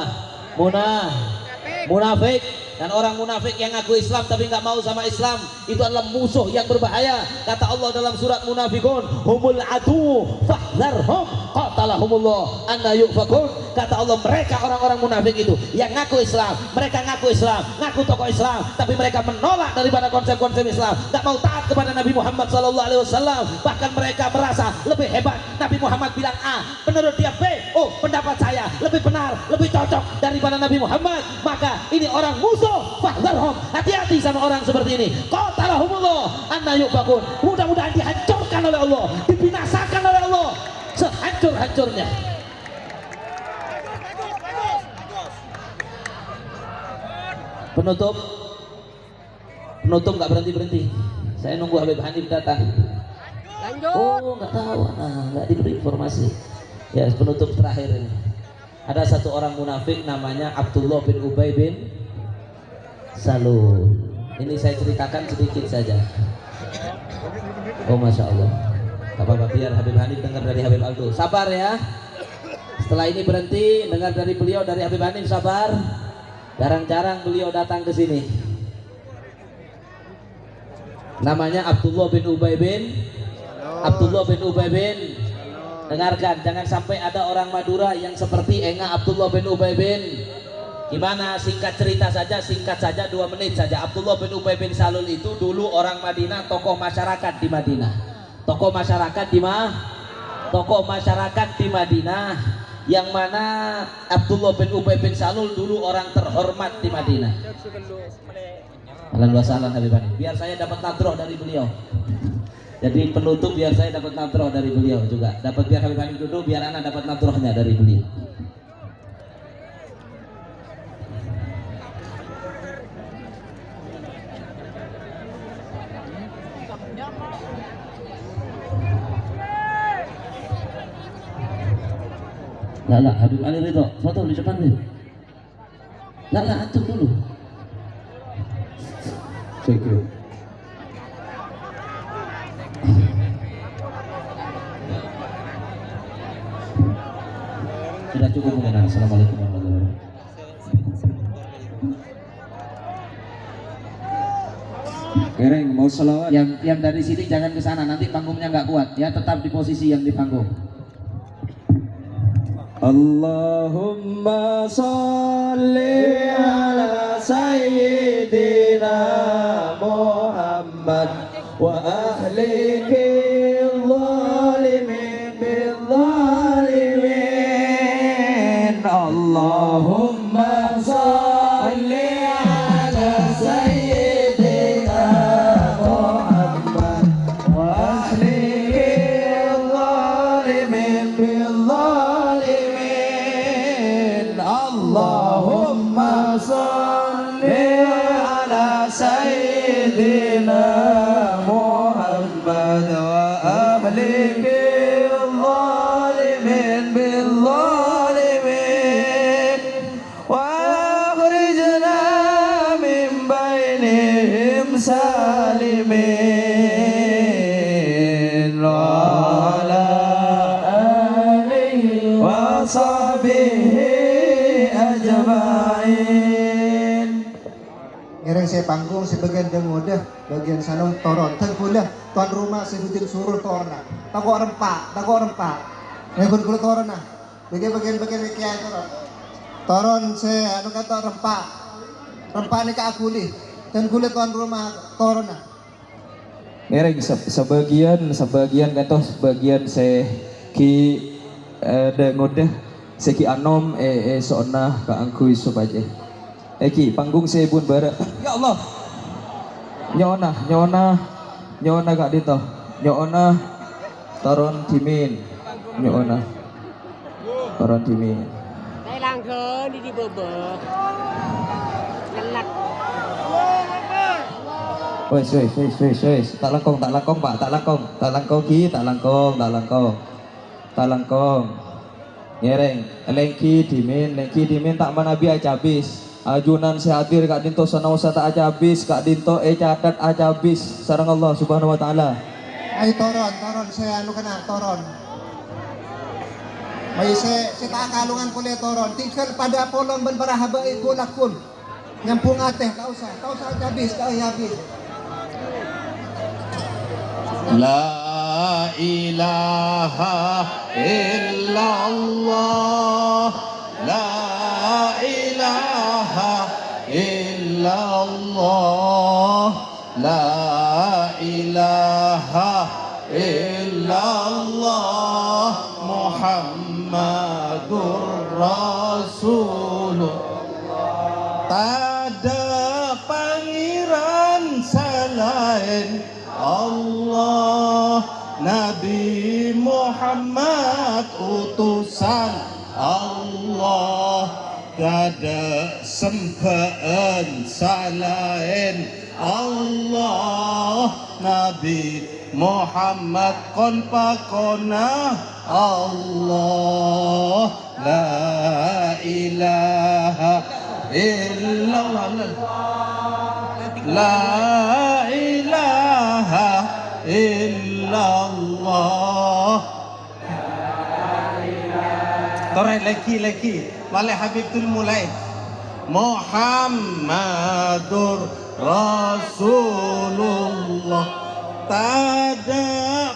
Munafik. Dan orang munafik yang ngaku Islam tapi nggak mau sama Islam itu adalah musuh yang berbahaya. Kata Allah dalam surat Munafikun, humul adu fahdharhum qatalahumullah anna yufakun. Kata Allah mereka orang-orang munafik itu yang ngaku Islam, mereka ngaku Islam, ngaku tokoh Islam, tapi mereka menolak daripada konsep-konsep Islam, nggak mau taat kepada Nabi Muhammad SAW. Bahkan mereka merasa lebih hebat. Nabi Muhammad bilang A, menurut dia B. Oh, pendapat saya lebih benar, lebih cocok daripada Nabi Muhammad. Maka ini orang musuh. Fahdharhum, hati-hati sama orang seperti ini. Qatalahumullah anna yufakun. Mudah-mudahan dihancurkan oleh Allah, dibinasakan oleh Allah sehancur-hancurnya. Penutup nggak berhenti. Saya nunggu Habib Hanif datang. Oh nggak tahu, nggak diberi informasi. Ya penutup terakhir ini. Ada satu orang munafik namanya Abdullah bin Ubay bin Salul. Ini saya ceritakan sedikit saja. Oh masya Allah. Apa-apa, biar Habib Hanif dengar dari Habib Aldo. Sabar ya. Setelah ini berhenti dengar dari beliau, dari Habib Hanif. Sabar. Jarang-jarang beliau datang ke sini. Namanya Abdullah bin Ubay bin dengarkan, jangan sampai ada orang Madura yang seperti Enga Abdullah bin Ubay bin. Gimana, singkat cerita saja, singkat saja, 2 menit saja. Abdullah bin Ubay bin Salul itu dulu orang Madinah, tokoh masyarakat di Madinah. Tokoh masyarakat di Madinah, yang mana Abdullah bin Ubay bin Salul dulu orang terhormat di Madinah. Alhamdulillah Habib Hanif. Biar saya dapat nadroh dari beliau. Jadi penutup biar saya dapat nadroh dari beliau juga. Dapat biar Habib Hanif duduk, biar anak dapat nadrohnya dari beliau. Lah, Habib Ali Ridho, foto di depan nih. Lah, antum dulu. Thank you. Sudah cukup mungkin. Assalamualaikum warahmatullahi wabarakatuh. Kereng mau selawat. Yang dari sini jangan ke sana, nanti panggungnya nggak kuat ya, tetap di posisi yang di panggung. Allahumma sholli ala sayyidina Muhammad wa ahlihi zalimin bil zalimin. Allahumma sholli ala sayyidina Muhammad wa ahlihi zalimin bil zalimin. Allahumma sholli ala sayyidina Muhammad wa ahlihi zalimin bil zalimin wa akhrijna min bainihim salimin wa ala alihi wa sahbihi ajma'in. Ngereng saya panggung sebagian demudah, bagian sana toron. Tengkulah tuan rumah sebutin suruh torna. Takut rempah. Nengkun kulit toron nah. Bagian kiai toron. Toron saya anu kata rempah. Rempah ni kaakuli. Tengkulah tuan rumah toron nah. Ngereng sebagian sebagian saya ki ada ngodah seki anom soona ka angkui supaje. Eki panggung saya pun barak. Ya Allah. Nyona kak dito. Nyona taron timin. Nyona taron timin. Đây làng khờ đi bờ bờ. Lật. Wes. Tak langkong Pak, tak langkong. Tak langkong. Ngereng, lengki dimin tak manabi aja habis. Ajunan sehadir kak dinto sana usah tak aja habis, kak dinto catat aja habis. Sarang Allah Subhanahu wa taala. Ay toron saya anu kena toron. May saya tak kalungan kulit toron. Tinggal pada polong ben para habai kulakun. Nyampung ateh tak usah habis. La ilaha illallah, la ilaha illallah, la ilaha illallah, Muhammadur Rasulullah. Tada pangeran selain Allah, Nabi Muhammad utusan Allah, tiada sembaan selain Allah, Nabi Muhammad kon pakona Allah la ilaha illallah la ilaha illallah. Tore lagi Wale Habibtul mulai Muhammadur Rasulullah, tada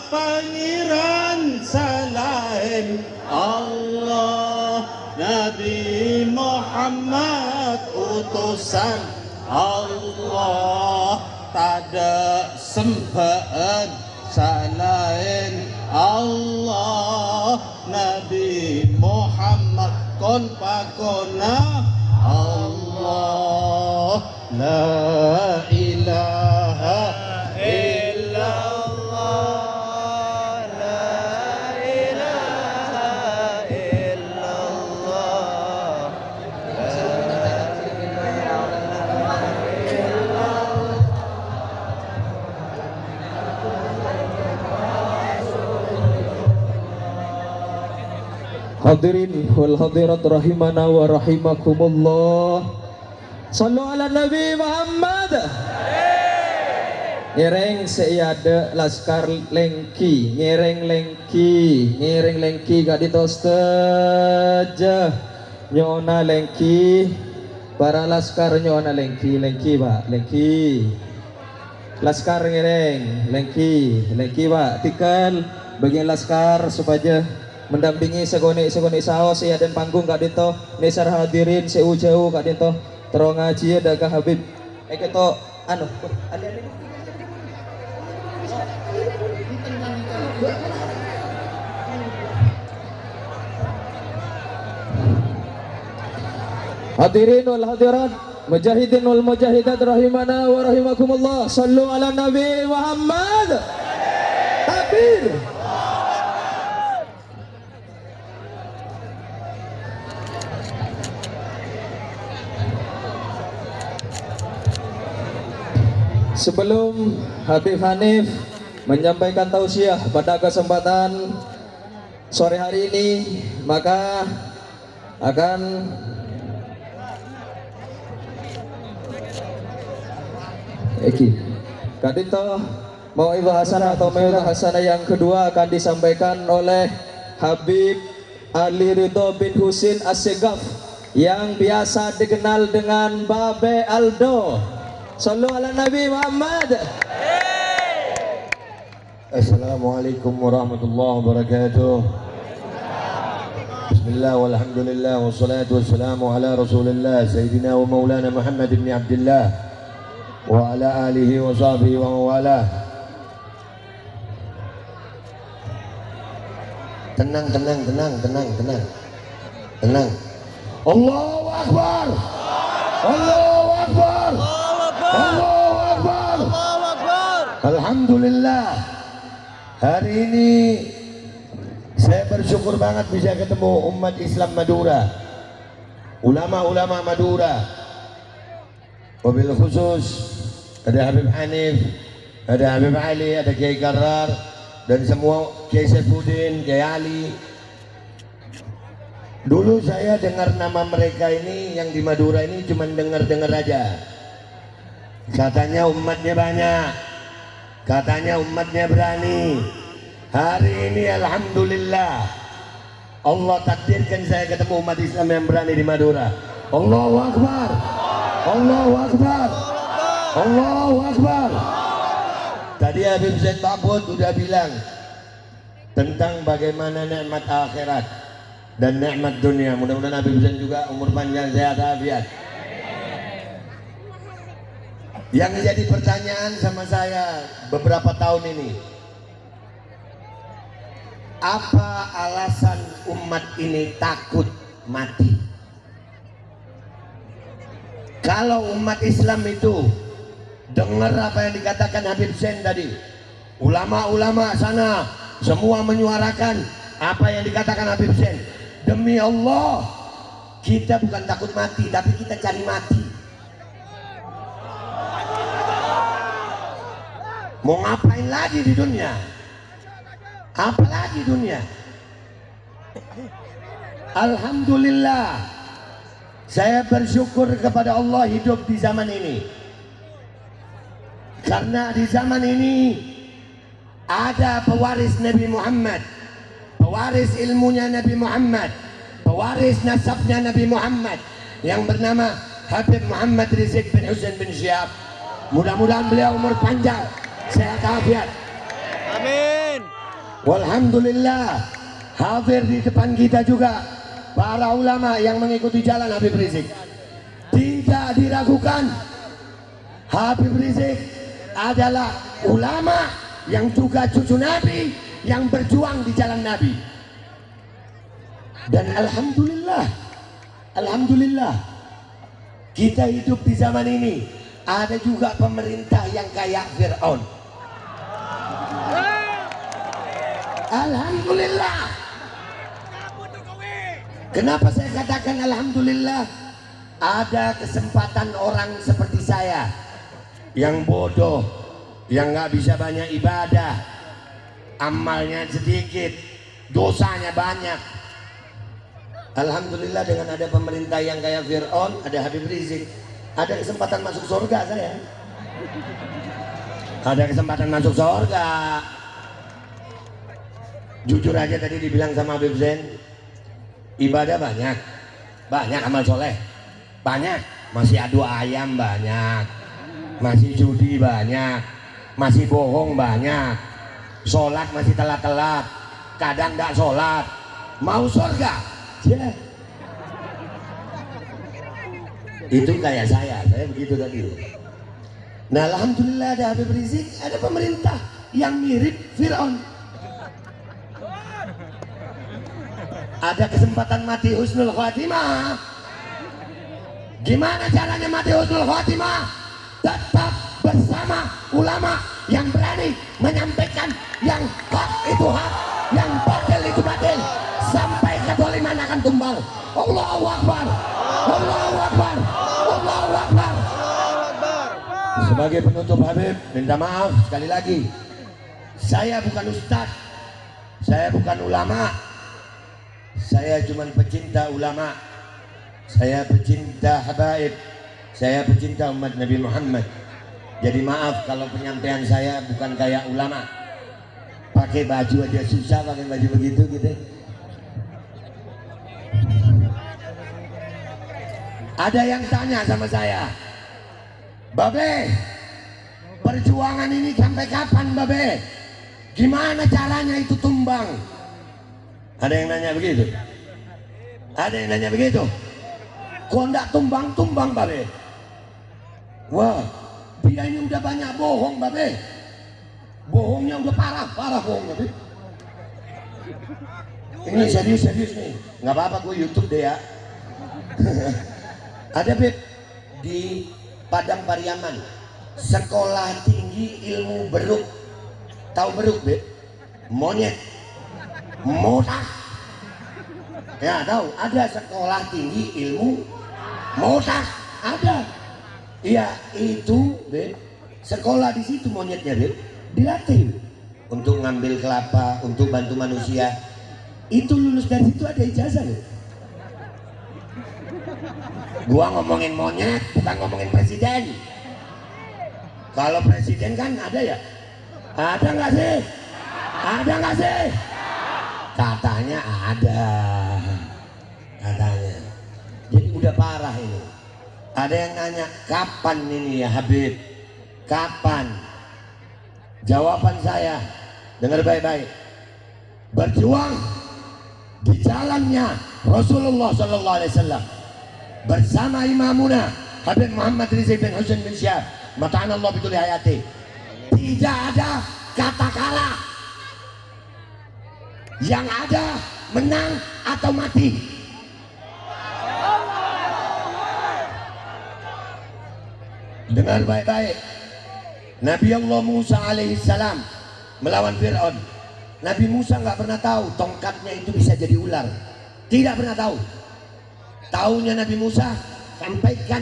pangeran selain Allah, Nabi Muhammad utusan Allah, tada sembahan selain Allah, Nabi Muhammad kon pakona Allah la ilaha illallah la ilaha illallah. Hadirin wal hadirat rahimana wa rahimakumullah. Sallu ala Nabi Muhammad. Ngereng seiade laskar lengki, ngereng lengki gak ditosteja. Nyona lengki, para laskar nyona lengki Pak, lengki. Laskar ngereng, lengki Pak, tikal bagian laskar supaya mendampingi segone saos ya dan panggung kak dito nesar hadirin jauh kak dito terong ngaji ada Kak Habib keto anu hadirin wal hadirat mujahidin wal mujahidat rahimana wa rahimakumullah. Sallu ala Nabi Muhammad. Takbir. Sebelum Habib Hanif menyampaikan tausiah pada kesempatan sore hari ini, maka akan kadito mau'izah hasanah atau mau'izah hasanah yang kedua akan disampaikan oleh Habib Ali Ridho bin Husin As-Segaf yang biasa dikenal dengan Babe Aldo. Sallu ala Nabi Muhammad. Assalamualaikum warahmatullahi wabarakatuh. Bismillah walhamdulillah wassalatu wassalamu ala rasulillah Sayyidina wa maulana Muhammad ibn Abdullah wa ala alihi wa sahbihi wa mawalah. Tenang. Allahu Akbar. Allahu Akbar. Allahu Akbar. Alhamdulillah. Hari ini saya bersyukur banget bisa ketemu umat Islam Madura, ulama-ulama Madura. Wabil khusus ada Habib Hanif, ada Habib Ali, ada Kiai Karrar, dan semua Kiai Saifuddin, Kiai Ali. Dulu saya dengar nama mereka ini yang di Madura ini cuma dengar-dengar aja. Katanya umatnya banyak, katanya umatnya berani. Hari ini alhamdulillah Allah takdirkan saya ketemu umat Islam yang berani di Madura. Allahu Akbar. Allahu Akbar. Allahu Akbar. Tadi Habib Zaid Mahfud udah bilang tentang bagaimana nikmat akhirat dan nikmat dunia. Mudah-mudahan Habib Zaid juga umur panjang, sehat, afiat. Yang jadi pertanyaan sama saya beberapa tahun ini, apa alasan umat ini takut mati? Kalau umat Islam itu dengar apa yang dikatakan Habib Zain tadi, ulama-ulama sana semua menyuarakan apa yang dikatakan Habib Zain. Demi Allah, kita bukan takut mati, tapi kita cari mati. Mau ngapain lagi di dunia? Apalagi dunia? Alhamdulillah, saya bersyukur kepada Allah hidup di zaman ini. Karena di zaman ini ada pewaris Nabi Muhammad, pewaris ilmunya Nabi Muhammad, pewaris nasabnya Nabi Muhammad yang bernama Habib Muhammad Rizik bin Husain bin Syihab. Mudah-mudahan beliau umur panjang, sehat afiat. Amin. Walhamdulillah, hadir di depan kita juga para ulama yang mengikuti jalan Habib Rizik. Tidak diragukan, Habib Rizik adalah ulama yang juga cucu Nabi, yang berjuang di jalan Nabi. Dan alhamdulillah, alhamdulillah, kita hidup di zaman ini ada juga pemerintah yang kayak Fir'aun. Alhamdulillah. Kenapa saya katakan alhamdulillah? Ada kesempatan orang seperti saya yang bodoh, yang nggak bisa banyak ibadah, amalnya sedikit, dosanya banyak. Alhamdulillah dengan ada pemerintah yang kayak Fir'aun, ada Habib Rizik, ada kesempatan masuk surga saya. Ada kesempatan masuk surga. Jujur aja tadi dibilang sama Habib Zain, ibadah banyak, banyak amal soleh, banyak, masih adu ayam banyak, masih judi banyak, masih bohong banyak, sholat masih telat-telat, kadang nggak sholat, mau surga, ya. Itu kayak saya begitu tadi. Nah alhamdulillah ada Habib Rizik, ada pemerintah yang mirip Fir'aun. Ada kesempatan mati husnul khatimah. Gimana caranya mati husnul khatimah? Tetap bersama ulama yang berani menyampaikan yang hak itu hak, yang batil itu batil, sampai kezaliman akan tumbang. Allahu Akbar, Allahu Akbar, Allahu Akbar. Sebagai penutup Habib, minta maaf sekali lagi, saya bukan ustadz, saya bukan ulama, saya cuma pecinta ulama, saya pecinta habaib, saya pecinta umat Nabi Muhammad. Jadi maaf kalau penyampaian saya bukan kayak ulama, pakai baju aja susah, pakai baju begitu gitu. Ada yang tanya sama saya, Babe, perjuangan ini sampai kapan Babe? Gimana caranya itu tumbang? Ada yang nanya begitu? Ada yang nanya begitu? Kok enggak tumbang-tumbang Babe? Wah, dia ini udah banyak bohong Babe. Bohongnya udah parah bohong Babe. Ini serius nih. Nggak apa-apa, gue YouTube deh ya. Ada Beb di Padang Pariaman, sekolah tinggi ilmu beruk. Tahu beruk Beb? Monyet, motak. Ya tahu, ada sekolah tinggi ilmu motak, ada. Iya itu Beb, sekolah di situ monyetnya Beb, dilatih untuk ngambil kelapa, untuk bantu manusia. Itu lulus dari situ ada ijazah Beb. Gua ngomongin monyet, bukan ngomongin presiden. Kalau presiden kan ada ya? Ada nggak sih? Ada nggak sih? Katanya ada. Katanya. Jadi udah parah ini. Ada yang nanya, kapan ini ya Habib? Kapan? Jawaban saya, dengar baik-baik. Berjuang di jalannya Rasulullah Sallallahu Alaihi Wasallam bersama imamuna Habib Muhammad Rizik bin Husain bin Syihab mata'anallah bituli hayati. Tidak ada kata kalah, yang ada menang atau mati. Dengar baik-baik, Nabi Allah Musa alaihissalam melawan Fir'aun. Nabi Musa nggak pernah tahu tongkatnya itu bisa jadi ular, tidak pernah tahu. Taunya Nabi Musa sampaikan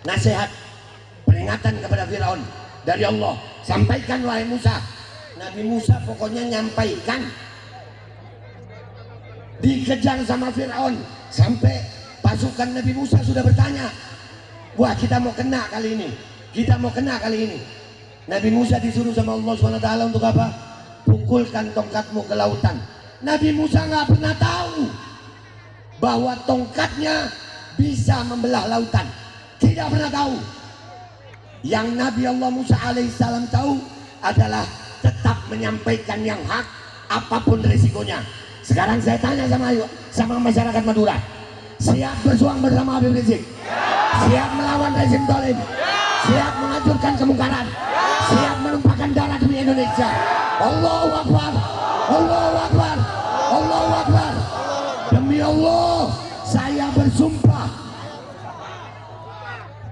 nasihat, peringatan kepada Fir'aun, dari Allah. Sampaikan wahai Musa. Nabi Musa pokoknya nyampaikan. Dikejar sama Fir'aun sampai pasukan Nabi Musa sudah bertanya, wah kita mau kena kali ini, kita mau kena kali ini. Nabi Musa disuruh sama Allah SWT untuk apa? Pukulkan tongkatmu ke lautan. Nabi Musa nggak pernah tahu bahwa tongkatnya bisa membelah lautan, tidak pernah tahu. Yang Nabi Allah Musa alaihissalam tahu adalah tetap menyampaikan yang hak apapun resikonya. Sekarang saya tanya sama masyarakat Madura, siap berjuang bersama Habib Rizik? Siap melawan rezim zalim? Siap menghancurkan kemungkaran? Siap menumpahkan darah demi Indonesia? Allahu Akbar, Allahu Akbar, Allahu Akbar. Demi Allah, saya bersumpah,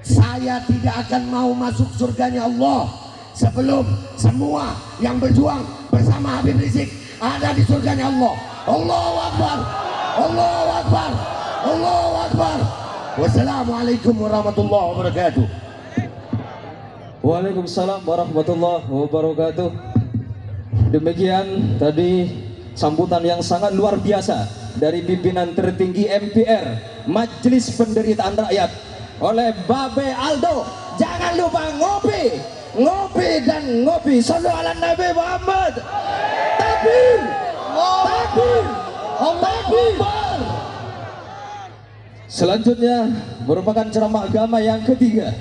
saya tidak akan mau masuk surganya Allah sebelum semua yang berjuang bersama Habib Rizik ada di surganya Allah. Allahu Akbar, Allahu Akbar, Allahu Akbar. Wassalamualaikum warahmatullahi wabarakatuh. Waalaikumsalam warahmatullahi wabarakatuh. Demikian tadi sambutan yang sangat luar biasa dari pimpinan tertinggi MPR, Majelis Penderitaan Rakyat, oleh Babe Aldo. Jangan lupa ngopi, ngopi dan ngopi. Sallu ala Nabi Muhammad. Takbir, takbir, takbir. Selanjutnya merupakan ceramah agama yang ketiga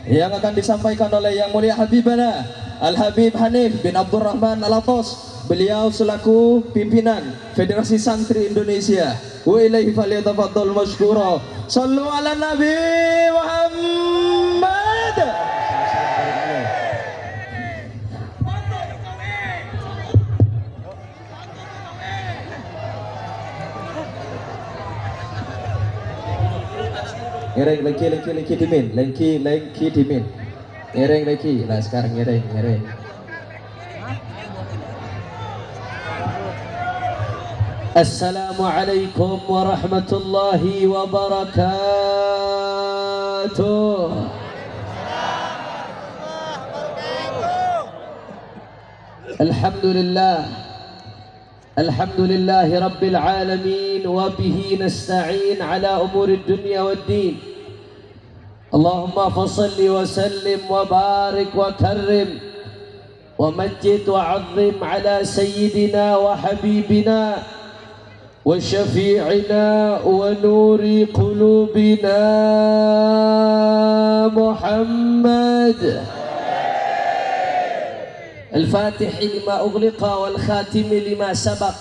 yang akan disampaikan oleh Yang Mulia Habibana Al-Habib Hanif bin Abdurrahman Al-Atos. Beliau selaku pimpinan Federasi Santri Indonesia. Wa ilaihi falyatafaddal mashkura. Sallu ala Nabi Muhammad. Ngereng lengki dimin, lengki dimin. Ngereng lengki. Nah sekarang ngereng. Assalamualaikum warahmatullahi wabarakatuh. Alhamdulillah, alhamdulillahi rabbil alamin, wa bihi nasta'in ala umuri dunya waddin. Allahumma fasalli wa sallim wa barik wa karrim wa majid wa azim ala sayyidina wa habibina وشفيعنا ونور قلوبنا محمد الفاتح لما أغلق والخاتم لما سبق